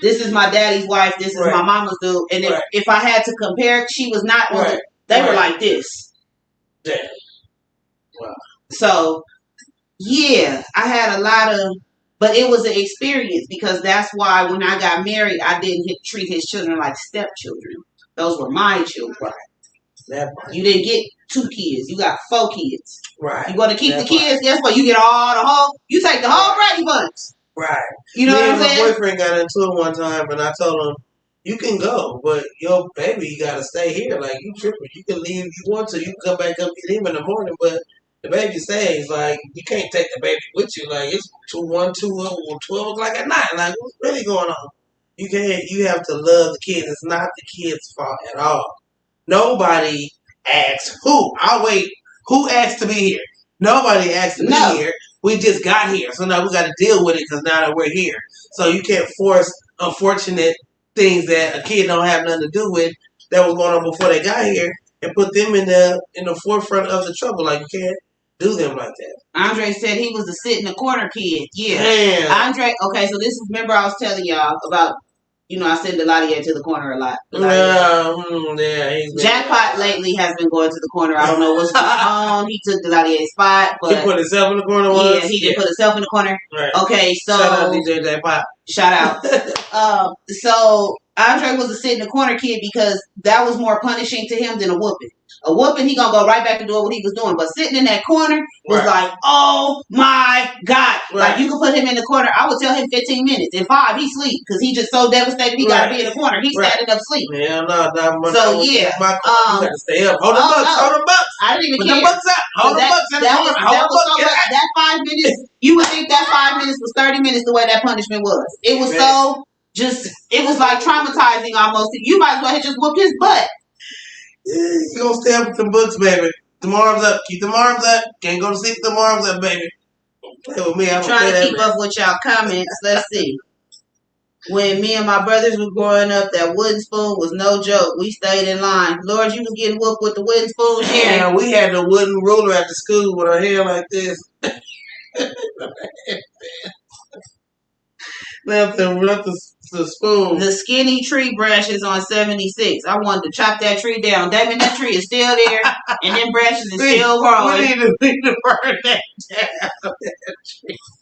This is my daddy's wife. This is my mama's dude. And if I had to compare, she was not. They were like this. Damn. Wow. So, yeah, I had a lot of, but it was an experience because that's why when I got married, I didn't treat his children like stepchildren. Those were my children. Right. That part. You didn't get 2 kids. You got 4 kids. Right. You want to keep the kids? Guess what? You get you take the whole Brady bunch. Right. You know what I'm saying? My boyfriend got into it one time, and I told him, you can go, but your baby, you got to stay here. Like, you tripping. You can leave if you want to. You can come back up get him in the morning, but the baby stays. Like, you can't take the baby with you. Like, it's 12 o'clock at night. Like, what's really going on? You can't. You have to love the kids. It's not the kids' fault at all. Nobody asks who. I'll wait. Who asked to be here? Nobody asked to be here. We just got here. So now we got to deal with it because now that we're here. So you can't force unfortunate things that a kid don't have nothing to do with that was going on before they got here and put them in the forefront of the trouble. Like, you can't do them like that. Andre said he was a sit in the corner kid. Yeah. Damn. Andre, okay, so this is, remember I was telling y'all about, you know, I send Deladier to the corner a lot. Jackpot lately has been going to the corner. I don't know what's going on. He took Deladier's spot, but he put himself in the corner once. Yeah, he did put himself in the corner. Right. Okay, so shout out DJ Jackpot. Shout out. So Andre was a sit in the corner kid because that was more punishing to him than a whooping. A whooping, he gonna go right back and do what he was doing. But sitting in that corner was like, oh my God. Like, you can put him in the corner. I would tell him 15 minutes. In 5, he sleep because he just so devastated he gotta be in the corner. He's standing up sleep. Yeah, no. So yeah, you gotta stay up. Hold the bucks. Hold the bucks. I didn't even Put care. the bucks up. Hold the bucks. That 5 minutes. You would think that 5 minutes was 30 minutes the way that punishment was. It was so just. It was like traumatizing almost. You might as well have just whooped his butt. You gonna stay up with them books, baby. Them arms up. Keep them arms up. Can't go to sleep with them arms up, baby. Play with me. I'm trying to keep up with y'all comments. Let's see. When me and my brothers were growing up, that wooden spoon was no joke. We stayed in line. Lord, you was getting whooped with the wooden spoon. Yeah, we had the wooden ruler at the school with our hair like this. left the spoon. The skinny tree branches on 76. I wanted to chop that tree down. Damn it, that tree is still there, and them branches are still growing. We need to burn that down.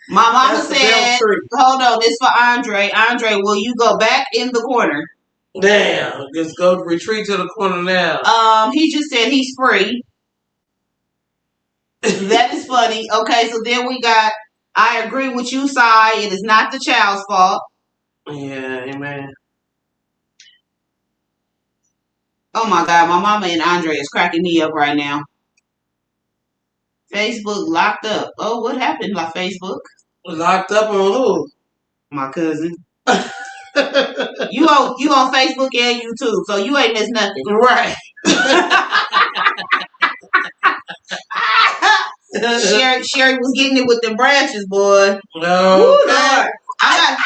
My mama said, hold on, this for Andre. Andre, will you go back in the corner? Damn, just go retreat to the corner now. He just said he's free. That is funny. Okay, so then we got, I agree with you, Sy. It is not the child's fault. Yeah, amen. Oh my God, my mama and Andre is cracking me up right now. Facebook locked up. Oh, what happened, like Facebook? Locked up on who? My cousin. You on Facebook and YouTube, so you ain't missed nothing. Right. Sherry was getting it with them branches, boy. No. Woo, Lord. I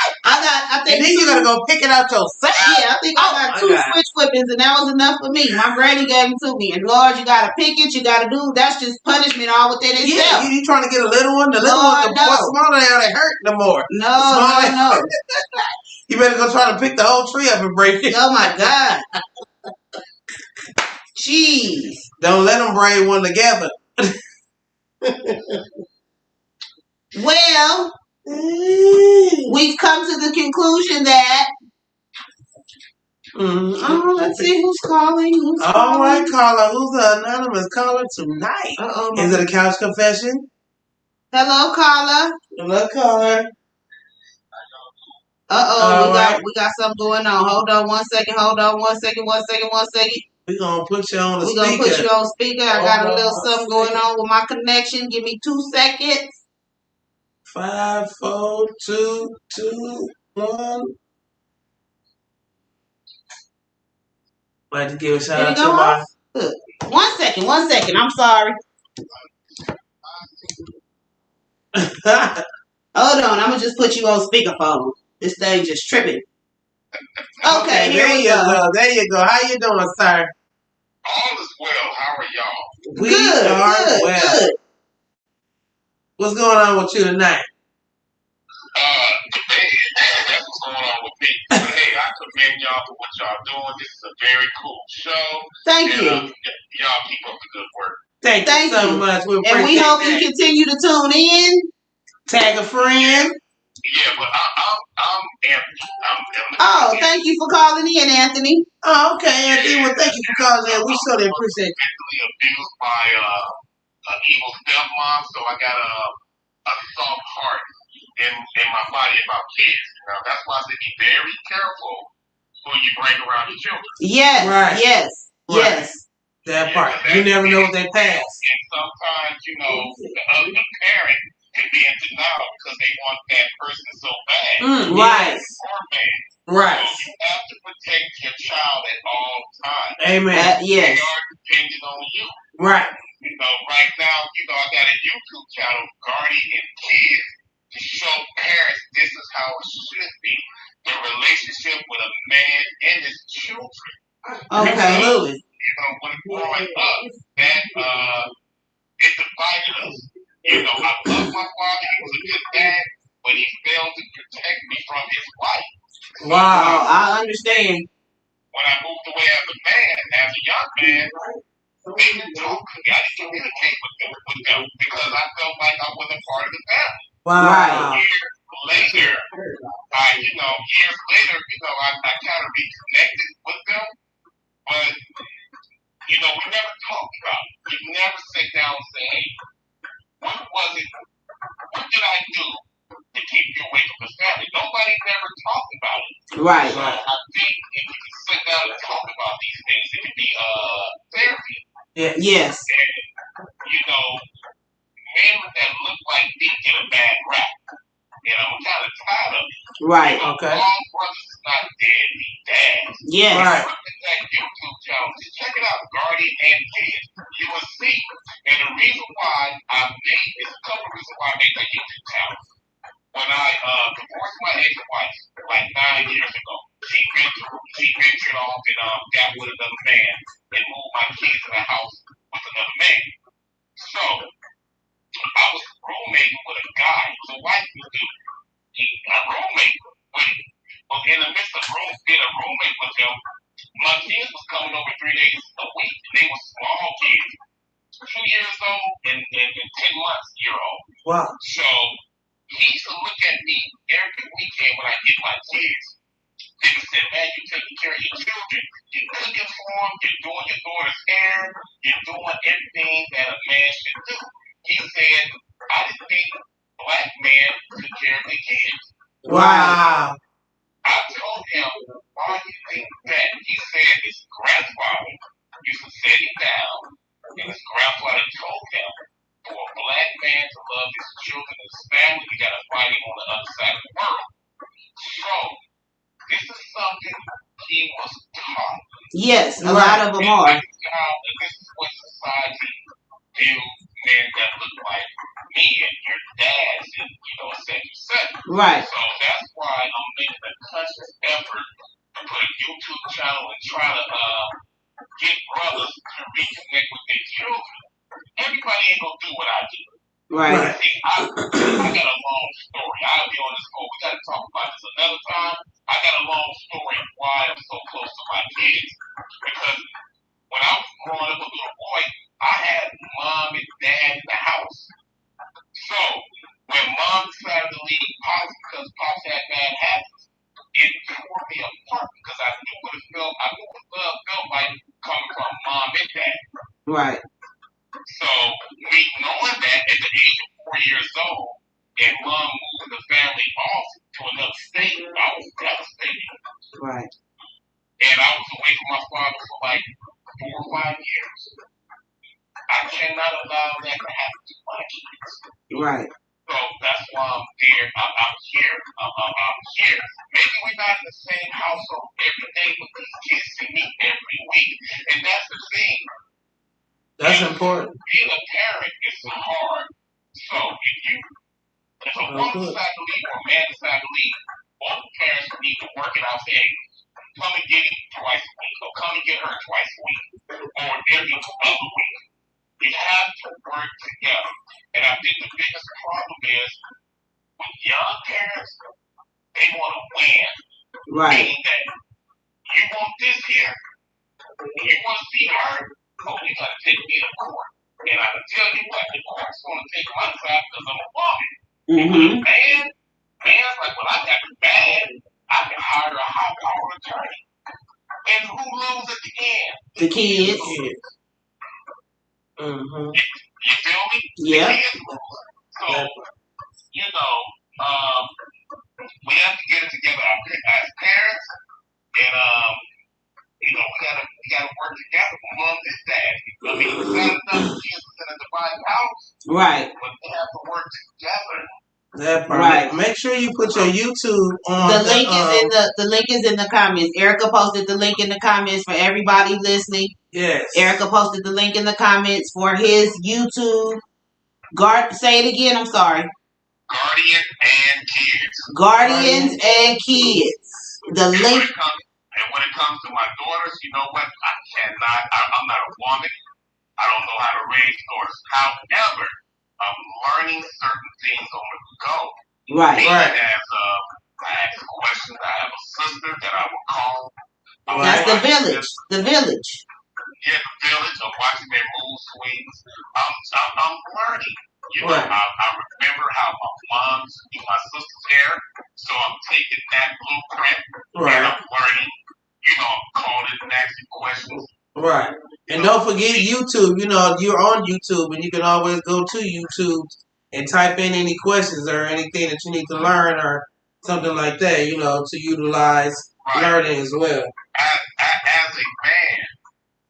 think. And then you gotta go pick it out yourself. Yeah, I think I got 2 switch whippings, and that was enough for me. My granny gave them to me, and Lord, you gotta pick it. You gotta do. That's just punishment all within itself. Yeah, you trying to get a little one. The little one, the smaller now, they hurt no more. No. You better go try to pick the whole tree up and break it. Oh my God. Jeez. Don't let them braid one together. Well, we've come to the conclusion that. Let's see who's calling. All right, caller. Who's the anonymous caller tonight? Is it a couch confession? Hello, caller. Hello, caller. We got something going on. Hold on one second. We're going to put you on the speaker. We're going to put you on speaker. I got a little something going on with my connection. Give me 2 seconds. 5, 4, 2, 2, 1. I'd like to give a shout out to my... Look, 1 second. I'm sorry. Hold on. I'm going to just put you on speakerphone. This thing just tripping. Okay, here we go. There you go. How you doing, sir? All is well. How are y'all? We are well. Good. What's going on with you tonight? That's what's going on with me. But hey, I commend y'all for what y'all doing. This is a very cool show. Thank you. Y'all keep up the good work. Thank you so much. And we hope you continue to tune in. Tag a friend. Yeah, but I'm Anthony. Oh, thank you for calling in, Anthony. Oh, okay, Anthony. Well, thank you for calling in. We so appreciate it. Mentally abused by an evil stepmom, so I got a soft heart in my body about kids. Now that's why I say be very careful who you bring around your children. Yes, right. Yes. That part. You never know what they pass. And sometimes, the parent can be in denial because they want that person so bad. Right. Right. So you have to protect your child at all times. Amen. Yes. They are dependent on you. Right. Right now, I got a YouTube channel, Guardian Kids, to show parents this is how it should be. The relationship with a man and his children. Okay. Absolutely. When growing up, that it divided us. I love my father, he was a good dad, but he failed to protect me from his wife. Wow, I understand. When I moved away as a man, as a young man, they didn't talk to me. I didn't communicate with them because I felt like I wasn't part of the family. Wow. Years later, I kind of reconnected with them, but You know, we never talked about it. We never sit down and say, hey, what was it? What did I do to keep you away from the family? Nobody never talked about it. Right. So I think if we can sit down and talk about these things, it could be therapy. Yeah. Yes. And, you know, men that look like they get a bad rap. You know, I'm kind of tired of it. Right. You know, Okay. all brothers is not deadbeat dads. Yes. Right. Look at that YouTube channel. Just check it out, Guardian and Kids. You will see. And the reason why I made, there's a couple of reasons why I made that YouTube channel. When I divorced my ex-wife like 9 years ago, she ventured off and got with another man and moved my kids in the house with another man. So I was roommating with a guy who was a white dude. I roommate with him. Well, in the midst of being a roommate with him, my kids was coming over 3 days a week. They were small kids, 2 years old and 10 months year old. Wow. So he used to look at me every weekend when I get my kids. They would say, man, you're taking care of your children. You're cooking for them. You're doing your daughter's hair. You're doing everything that a man should do. He said, I didn't think black men took care of their kids. Wow. I told him, why do you think that? He said his grandfather used to sit him down, and his grandfather told him, for a black man to love his children and his family, you got to fight him on the other side of the world. So, this is something he was taught. Yes, a lot of them are. And this is what society views men that look like me and your dads and, you know, etc. Right. So that's why I'm making a conscious effort to put a YouTube channel and try to get brothers to reconnect with their children. Everybody ain't gonna do what I do. Right. See, I got a long story. I'll be on this call. We gotta talk about this another time. I got a long story of why I'm so close to my kids. Because when I was growing up a little boy, I had mom and dad in the house. So when mom decided to leave Pops because Pops had bad habits, it tore me apart because I knew what it felt. I knew what love felt like coming from mom and dad. Right. So me knowing that at the age of 4 years old, and mom moving the family off to another state, I was devastated. Right. And I was away from my father for like 4 or 5 years. I cannot allow that to happen to my kids. Right. So that's why I'm there. I'm here. I'm here. Maybe we're not in the same household every day, but these kids see me every week. And that's the thing. That's important. Being a parent is hard. So if a woman decides to leave or a man decides to leave, both parents need to work it out. Say, hey, come and get him twice a week, or come and get her twice a week, or every other week. We have to work together. And I think the biggest problem is with young parents, they want to win. Right. Meaning that you want this here, and you want to see her, oh, you got to take me to court. And I can tell you what, the court's going to take my side because I'm a woman. Mm-hmm. Man's like, well, I got it bad. I can hire a high-powered attorney. And who loses at the end? The kids. Mm-hmm. You feel me? Yeah. The kids lose. So, you know, we have to get it together as parents. And, you know, we gotta work together. Mom and dad. I mean, it's not enough kids in a divided house. Right. But they have to work together. That part. Right. Make sure you put your YouTube on. The link is in the comments. Erica posted the link in the comments for everybody listening. Yes. Erica posted the link in the comments for his YouTube. Say it again. I'm sorry. Guardian and Kids. Guardians and Kids. The link. And when it comes to my daughters, you know what? I'm not a woman. I don't know how to raise daughters. However, I'm learning certain things on the go. Right. Right. I ask questions. I have a sister that I will call. That's the village. The village. Yeah, the village. I'm watching their mood swings. I'm learning. You know, Right. I remember how my mom used to do my sister's hair, so I'm taking that blueprint Right. and I'm learning. You know, I'm calling and asking questions. Right. And And don't forget YouTube. You know, you're on YouTube, and you can always go to YouTube and type in any questions or anything that you need to learn or something like that, you know, to utilize learning as well. As a man,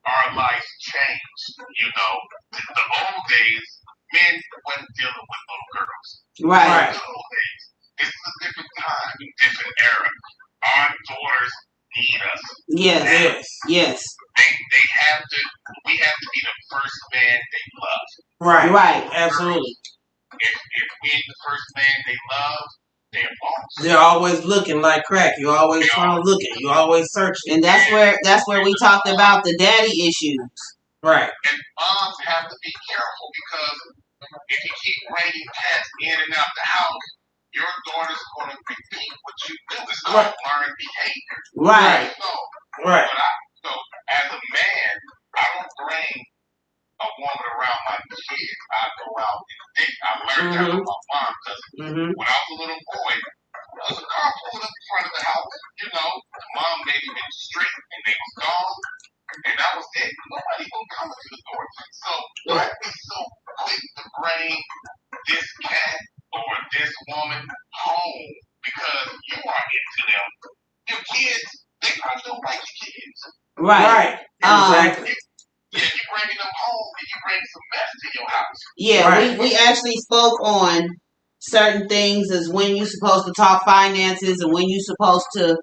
our lives changed. You know, the old days, men weren't dealing with little girls. Right. The old days. This is a different time, a different era. Our daughters need us. Yes. They have to. We have to be the first man they love. Right. Absolutely. If we ain't the first man they love, they're lost. They're always looking like crack. You're always trying to look at. You're always searching. And that's where we talked about the daddy issues. Right. And moms have to be careful because if you keep bringing cats in and out the house, your daughter's going to repeat what you do. It's called learned behavior. Right. So as a man, I don't bring a woman around my kids. I go out and date. I learned that from my mom because when I was a little boy, there was a car pulled up in front of the house. You know, mom made him in the street and they was gone. And that was it. Nobody gonna come to the door. So don't be so quick to bring this cat or this woman home because you are into them. Your kids, they probably don't like your kids. Right. Exactly. Yeah, you bringing them home and you bring some mess to your house. Yeah, we actually spoke on certain things as when you're supposed to talk finances and when you're supposed to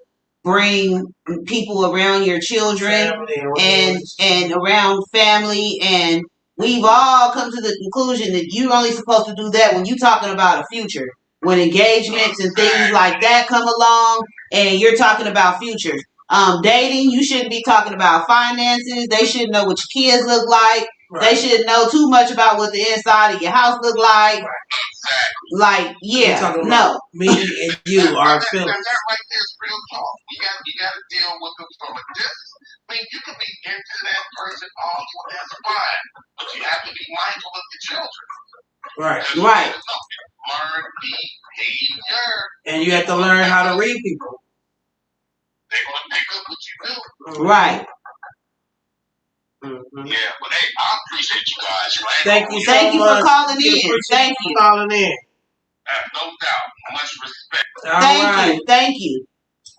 bring people around your children and around family, and we've all come to the conclusion that you're only supposed to do that when you're talking about a future, when engagements and things like that come along and you're talking about future. Dating, you shouldn't be talking about finances. They shouldn't know what your kids look like. They shouldn't know too much about what the inside of your house look like. Like, no. Me and you are feelings. That right there is real talk. You got to deal with them from a distance. I mean, you can be into that person all you want, that's fine. But you have to be mindful of the children. Right. Learn behavior. And you have to learn how to read people. They're going to pick up what you do. Right. Yeah, but hey, I appreciate you guys. Right? Thank you for calling in. Thank you for calling in. No doubt. Much respect. Thank you.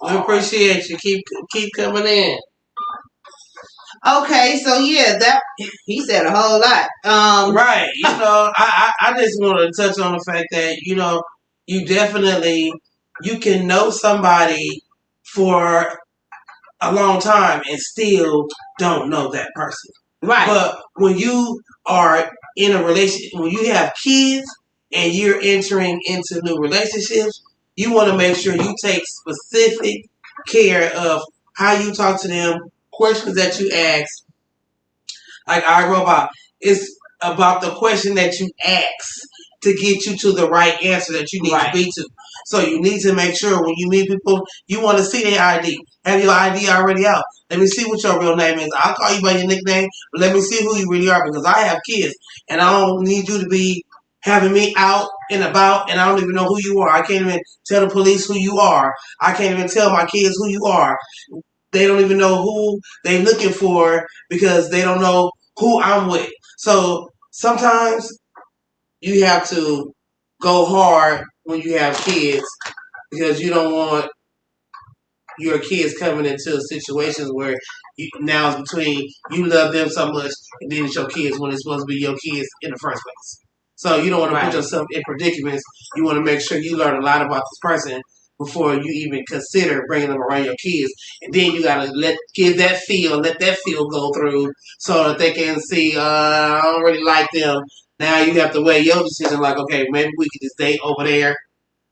We appreciate you. Keep coming in. Okay, so that he said a whole lot. Right. You know, I just want to touch on the fact that, you know, you can know somebody for a long time and still don't know that person. Right. But when you are in a relationship, when you have kids and you're entering into new relationships, you want to make sure you take specific care of how you talk to them, questions that you ask. Like iRobot, it's about the question that you ask to get you to the right answer that you need to be to. So you need to make sure when you meet people, you want to see their ID. Have your ID already out. Let me see what your real name is. I'll call you by your nickname, but let me see who you really are because I have kids and I don't need you to be having me out and about and I don't even know who you are. I can't even tell the police who you are. I can't even tell my kids who you are. They don't even know who they're looking for because they don't know who I'm with. So sometimes you have to go hard when you have kids because you don't want your kids coming into situations where now it's between you love them so much and then it's your kids when it's supposed to be your kids in the first place. So you don't want to put yourself in predicaments. You want to make sure you learn a lot about this person before you even consider bringing them around your kids. And then you got to let that feel go through so that they can see, I don't really like them. Now you have to weigh your decision like, okay, maybe we could just date over there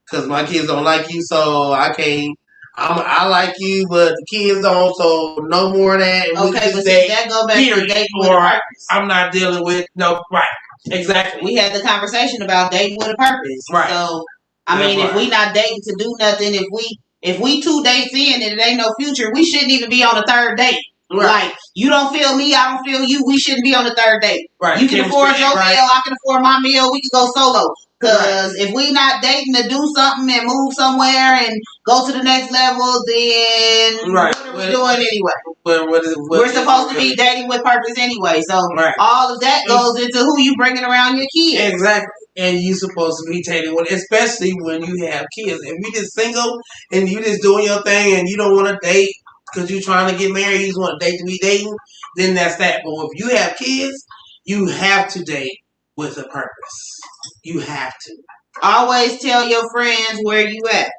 because my kids don't like you, so I can't. I like you, but the kids don't, so no more of that. And okay, but see, that go back to dating with a purpose. I'm not dealing with, exactly. We had the conversation about dating with a purpose. Right. So, I mean, if we not dating to do nothing, if we 2 dates in and it ain't no future, we shouldn't even be on a third date. Right. Like, you don't feel me, I don't feel you, we shouldn't be on the third date. Right. You can afford your meal, I can afford my meal, we can go solo. Because if we not dating to do something and move somewhere and go to the next level, then what are we doing anyway? We're supposed to be dating with purpose anyway. So all of that goes into who you bringing around your kids. Exactly. And you supposed to be dating with, especially when you have kids. If you just single and you just doing your thing and you don't want to date because you're trying to get married, you just want to date to be dating, then that's that. But if you have kids, you have to date with a purpose. You have to. Always tell your friends where you at.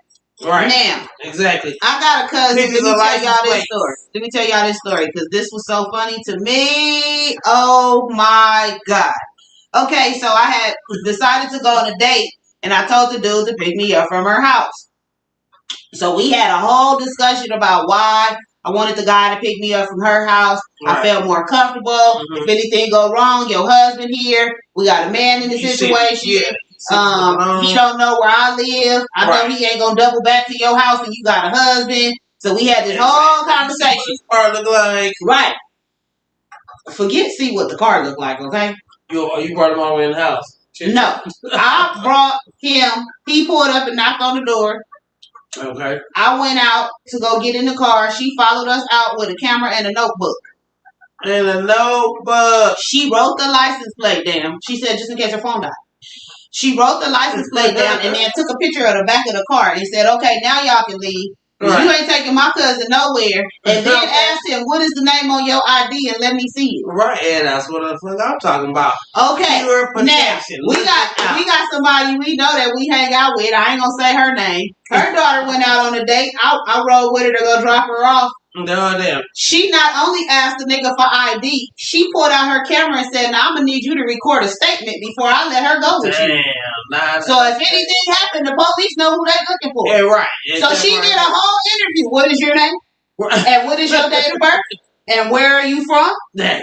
Right. Now. Exactly. I got a cousin. Let me tell y'all this story. Let me tell y'all this story because this was so funny to me. Oh my God. Okay, so I had decided to go on a date and I told the dude to pick me up from her house. So we had a whole discussion about why I wanted the guy to pick me up from her house. I felt more comfortable. If anything go wrong, your husband here. We got a man in the situation. He don't know where I live. I know he ain't gonna double back to your house and you got a husband. So we had this whole conversation. What his car look like? Right. See what the car looked like, okay? You brought him all the way in the house? No. I brought him. He pulled up and knocked on the door. Okay. I went out to go get in the car. She followed us out with a camera and a notebook. She wrote the license plate down. She said just in case her phone died. She wrote the license plate down and then took a picture of the back of the car and said, okay, now y'all can leave. Right. You ain't taking my cousin nowhere. And then asked him, what is the name on your ID and let me see it. Right, and that's what the fuck I'm talking about. Okay. Now, we got somebody we know that we hang out with. I ain't gonna say her name. Her daughter went out on a date. I rode with her to go drop her off. No, damn. She not only asked the nigga for ID, she pulled out her camera and said, now I'm gonna need you to record a statement before I let her go with you. So if anything happened, the police know who they looking for. Yeah, right. So she did a whole interview. What is your name? And what is your date of birth? And where are you from? Damn.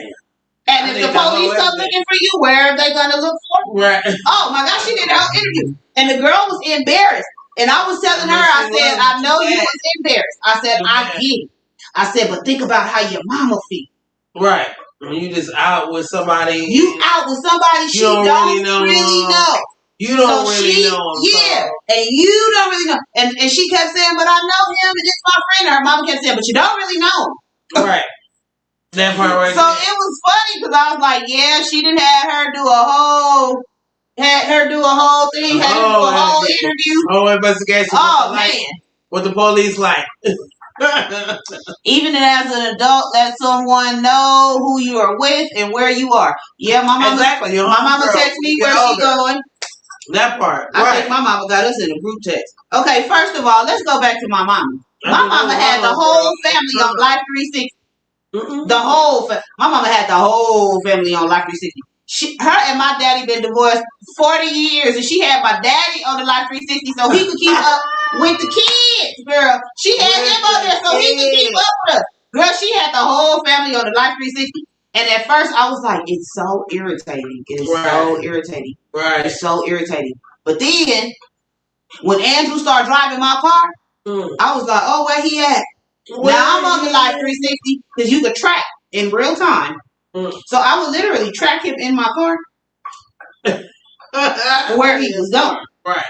And if the police come looking for you, where are they gonna look for? Right. Oh my gosh, she did a whole interview. And the girl was embarrassed. And I was telling her, I said, I know you was embarrassed. I said, I get it. I said, but think about how your mama feel. Right. When you just out with somebody. You out with somebody she don't really know. You don't really know him. Yeah. And you don't really know. And she kept saying, but I know him and it's my friend. Her mama kept saying, but you don't really know him. Right. That part right so there. It was funny because I was like, yeah, she didn't have her do a whole thing, had her do a whole interview. Whole investigation. Oh, man. What the police like. Even as an adult, let someone know who you are with and where you are. Yeah, my mama. Exactly. My mama texts me where she going. That part. I think my mama got us in a group text. Okay, first of all, let's go back to my mama. My mama had the whole family on Life 360. My mama had the whole family on Life 360. Her and my daddy been divorced 40 years, and she had my daddy on the Life 360 so he could keep up with the kids, girl. She had him on there so he could keep up with us. Girl, she had the whole family on the Life 360. And at first, I was like, it's so irritating. It is so irritating. Right. It's so irritating. But then, when Andrew started driving my car, I was like, oh, where he at? Now I'm on the Life 360 because you could track in real time. So I would literally track him in my car where he was going. Right.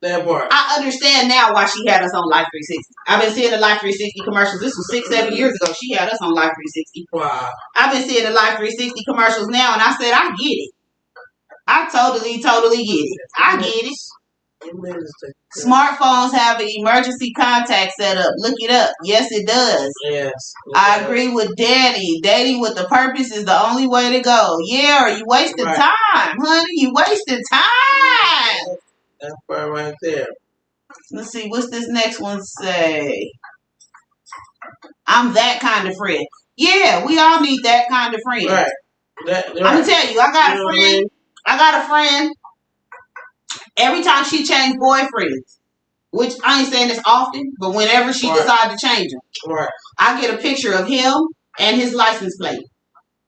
That part. I understand now why she had us on Life 360. I've been seeing the Life 360 commercials. This was 6-7 years ago. She had us on Life 360. Wow. I've been seeing the Life 360 commercials now, and I said, I get it. I totally get it. I get it. Smartphones have an emergency contact set up. Look it up. Yes, it does. Yes. I agree with Danny. Dating with a purpose is the only way to go. Yeah, or you wasting time, honey. You wasting time. That part right there. Let's see. What's this next one say? I'm that kind of friend. Yeah, we all need that kind of friend. Right. I'm going to tell you, I got a friend. I got a friend. Every time she changed boyfriends, which I ain't saying this often, but whenever she decided to change them, I get a picture of him and his license plate.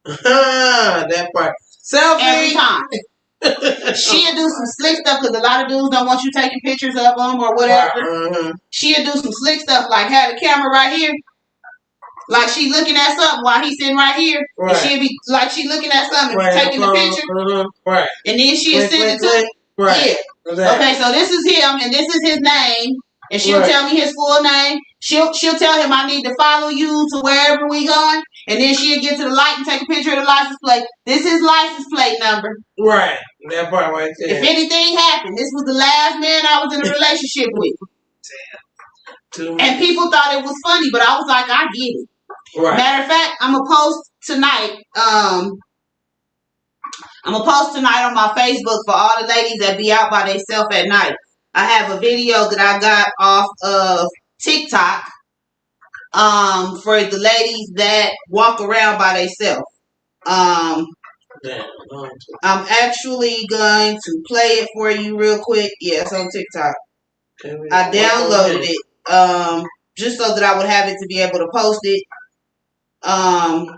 That part. Selfie. Every time. She'll do some slick stuff because a lot of dudes don't want you taking pictures of them or whatever. She'll do some slick stuff like have the camera right here. Like she looking at something while he's sitting right here. And she'll be like she looking at something and taking the picture. And then she'll send it to him. Right. Yeah. Okay, so this is him, and this is his name, and she'll tell me his full name. She'll tell him I need to follow you to wherever we going, and then she'll get to the light and take a picture of the license plate. This is his license plate number. Right. That part right there. If anything happened, this was the last man I was in a relationship with. And people thought it was funny, but I was like, I get it. Right. Matter of fact, I'm gonna post tonight. I'm gonna post tonight on my Facebook for all the ladies that be out by themselves at night. I have a video that I got off of TikTok for the ladies that walk around by themselves. I'm actually going to play it for you real quick. Yeah, it's on TikTok. I downloaded it just so that I would have it to be able to post it. One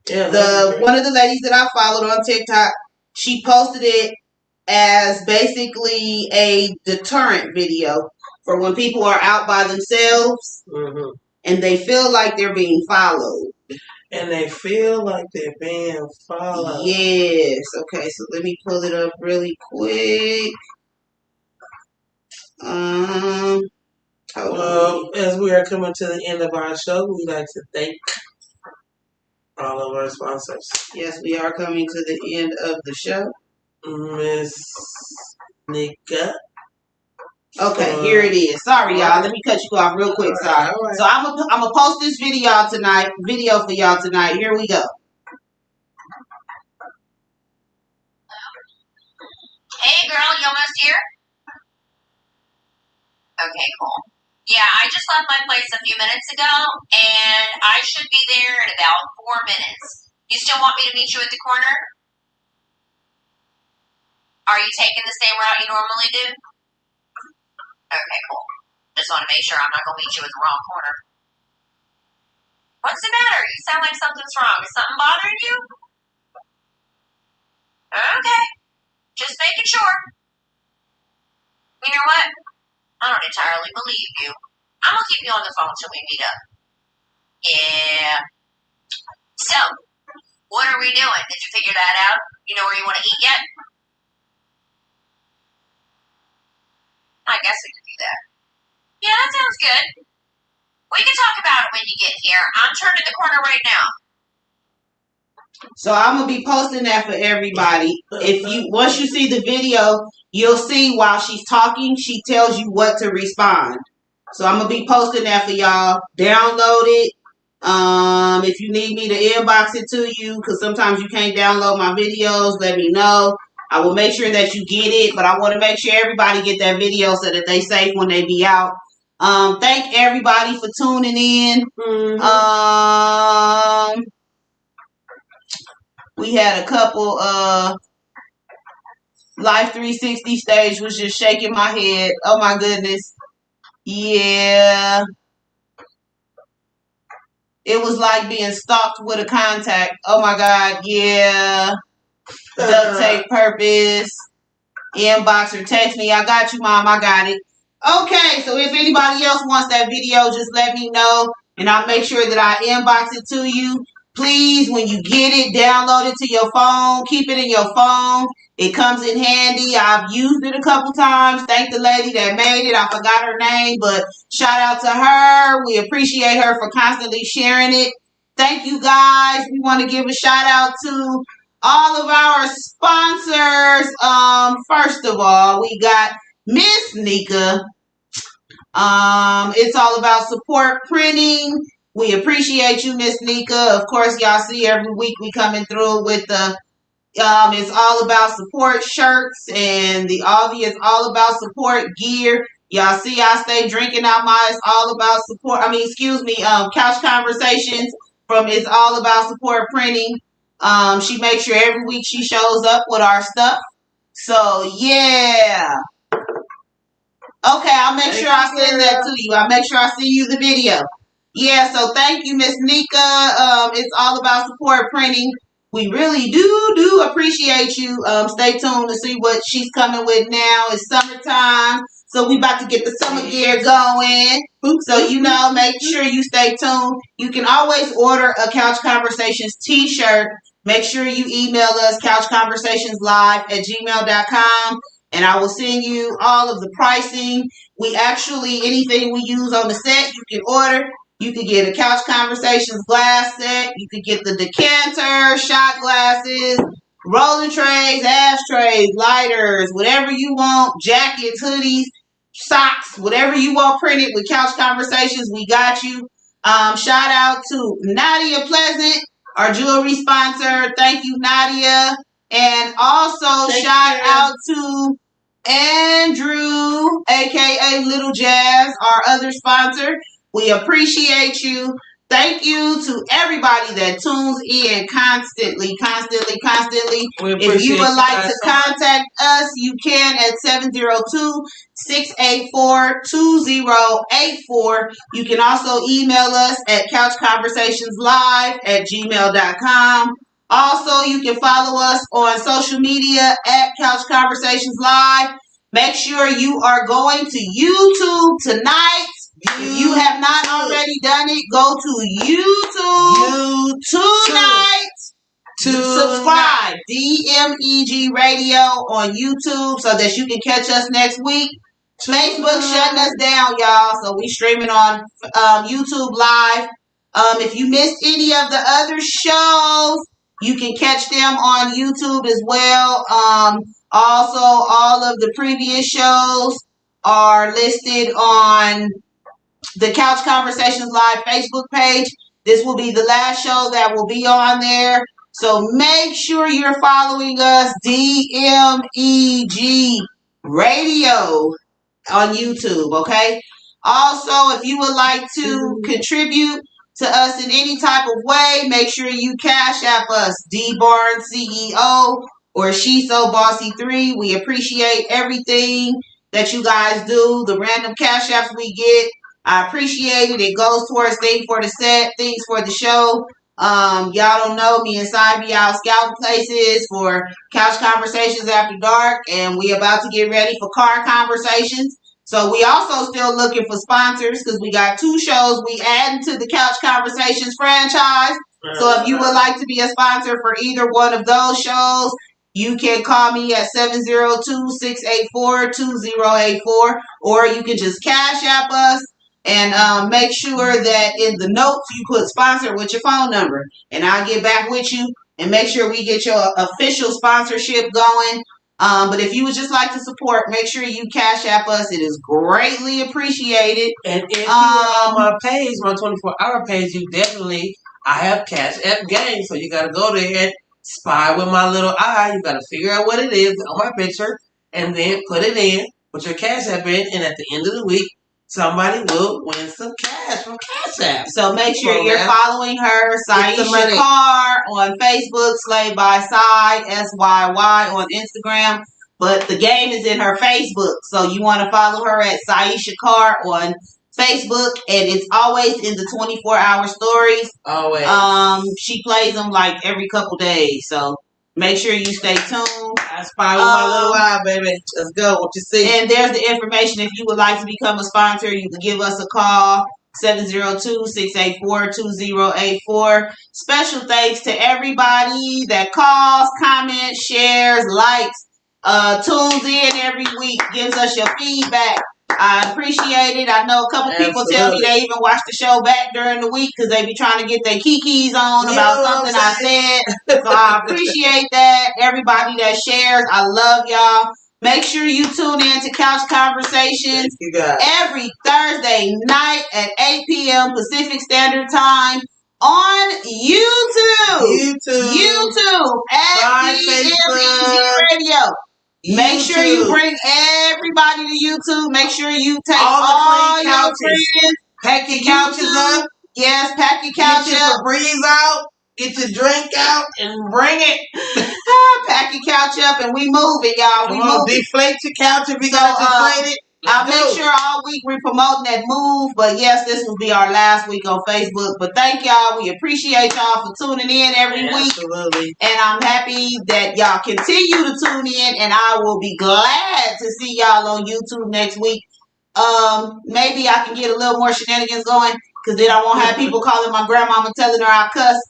of the ladies that I followed on TikTok, she posted it as basically a deterrent video for when people are out by themselves and they feel like they're being followed. And they feel like they're being followed. Yes. Okay, so let me pull it up really quick. As we are coming to the end of our show, we'd like to thank all of our sponsors. Yes, we are coming to the end of the show. Miss Nika. Okay, here it is. Sorry, y'all. Let me cut you off real quick. Sorry. Right. So I'm gonna post this video for y'all tonight. Here we go. Hey, girl, you almost here? Okay, cool. Yeah, I just left my place a few minutes ago, and I should be there in about 4 minutes. You still want me to meet you at the corner? Are you taking the same route you normally do? Okay, cool. Just want to make sure I'm not going to meet you at the wrong corner. What's the matter? You sound like something's wrong. Is something bothering you? Okay. Just making sure. You know what? I don't entirely believe you. I'm going to keep you on the phone until we meet up. Yeah. So, what are we doing? Did you figure that out? You know where you want to eat yet? I guess we could do that. Yeah, that sounds good. We can talk about it when you get here. I'm turning the corner right now. So I'm gonna be posting that for everybody. Once you see the video, you'll see while she's talking, she tells you what to respond. So I'm gonna be posting that for y'all. Download it. If you need me to inbox it to you, because sometimes you can't download my videos, let me know. I will make sure that you get it, but I want to make sure everybody get that video so that they safe when they be out. Thank everybody for tuning in. We had a couple Life 360 stage was just shaking my head. Oh my goodness. Yeah. It was like being stalked with a contact. Oh my God. Yeah. Duct tape purpose. Inbox or text me. I got you, Mom. I got it. Okay. So if anybody else wants that video, just let me know. And I'll make sure that I inbox it to you. Please, when you get it, download it to your phone. Keep it in your phone. It comes in handy. I've used it a couple times. Thank the lady that made it. I forgot her name, but shout out to her. We appreciate her for constantly sharing it. Thank you, guys. We want to give a shout out to all of our sponsors. First of all, we got Miss Nika. It's all about support printing. We appreciate you, Miss Nika. Of course, y'all see every week we coming through with the it's all about support shirts and the obvious all about support gear. Y'all see I stay drinking out my It's All About Support. Couch Conversations from It's All About Support Printing. She makes sure every week she shows up with our stuff. So yeah. Okay, I'll make sure I send that to you. I'll make sure I send you the video. Yeah, so thank you, Miss Nika. It's all about support printing. We really do appreciate you. Stay tuned to see what she's coming with now. It's summertime, so we about to get the summer gear going. So, make sure you stay tuned. You can always order a Couch Conversations t-shirt Make sure you email us couchconversationslive@gmail.com, and I will send you all of the pricing. We actually, anything we use on the set, you can order. You can get a Couch Conversations glass set. You can get the decanter, shot glasses, rolling trays, ashtrays, lighters, whatever you want, jackets, hoodies, socks, whatever you want printed with Couch Conversations, we got you. Shout out to Nadia Pleasant, our jewelry sponsor. Thank you, Nadia. And also shout out to Andrew, aka Little Jazz, our other sponsor. We appreciate you. Thank you to everybody that tunes in constantly. If you would like to contact us, you can at 702-684-2084. You can also email us at couchconversationslive@gmail.com. Also, you can follow us on social media at Couch Conversations Live. Make sure you are going to YouTube tonight. If you have not already done it, go to YouTube tonight to subscribe. DMEG Radio on YouTube so that you can catch us next week. Facebook shutting us down, y'all, so we streaming on YouTube Live. If you missed any of the other shows, you can catch them on YouTube as well. Also, all of the previous shows are listed on the Couch Conversations Live Facebook page. This will be the last show that will be on there. So make sure you're following us, DMEG Radio on YouTube, okay? Also, if you would like to contribute to us in any type of way, make sure you Cash App us, D Barnes CEO or She So Bossy 3. We appreciate everything that you guys do. The random Cash Apps we get, I appreciate it. It goes towards things for the set, things for the show. Y'all don't know, me and Sy be out scouting places for Couch Conversations After Dark, and we about to get ready for Car Conversations. So we also still looking for sponsors because we got 2 shows we adding to the Couch Conversations franchise. So if you would like to be a sponsor for either one of those shows, you can call me at 702-684-2084, or you can just Cash App us. And make sure that in the notes you put sponsor with your phone number. And I'll get back with you and make sure we get your official sponsorship going. But if you would just like to support, make sure you Cash App us. It is greatly appreciated. And if you are on my page, my 24-hour page, you definitely, I have Cash App game. So you got to go there and spy with my little eye. You got to figure out what it is on my picture and then put it in, put your Cash App in, and at the end of the week, somebody will win some cash from Cash App. So make sure you're following her, Syesha Carr, on Facebook, Slay by Sy, SYY on Instagram. But the game is in her Facebook. So you want to follow her at Syesha Carr on Facebook. And it's always in the 24-hour stories. Always. She plays them like every couple days. So make sure you stay tuned. I spy with my little eye, baby. Let's go. What you see? And there's the information. If you would like to become a sponsor, you can give us a call, 702-684-2084. Special thanks to everybody that calls, comments, shares, likes, tunes in every week, gives us your feedback. I appreciate it. I know a couple people tell me they even watch the show back during the week because they be trying to get their kikis on about something I said. So I appreciate that. Everybody that shares, I love y'all. Make sure you tune in to Couch Conversations every Thursday night at 8 p.m. Pacific Standard Time on YouTube at DMEG Radio. Make sure you bring everybody to YouTube. Make sure you take all your friends. Pack your couches up. Yes, pack your couch up. Get your Febreze out. Get your drink out and bring it. Pack your couch up and we move it, y'all. We move it. Deflate your couch if you got to deflate it. I'll make sure all week we're promoting that move. But yes, this will be our last week on Facebook. But thank y'all. We appreciate y'all for tuning in every week. Absolutely. And I'm happy that y'all continue to tune in. And I will be glad to see y'all on YouTube next week. Maybe I can get a little more shenanigans going. Because then I won't have people calling my grandmama telling her I cuss.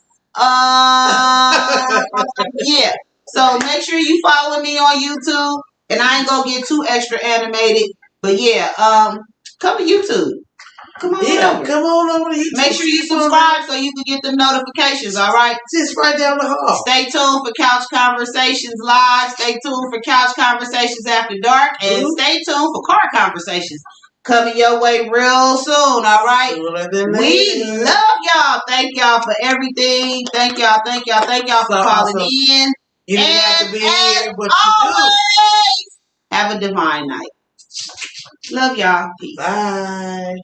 Yeah. So make sure you follow me on YouTube, and I ain't gonna get too extra animated, but yeah, come to YouTube. Come on over. Come on over to YouTube. Make sure you subscribe so you can get the notifications, all right? Just right down the hall. Stay tuned for Couch Conversations Live. Stay tuned for Couch Conversations After Dark. And stay tuned for Car Conversations. Coming your way real soon, all right? We love y'all. Thank y'all for everything. Thank y'all for calling in. You didn't have to be here, but always, you do. have a divine night. Love y'all. Peace. Bye.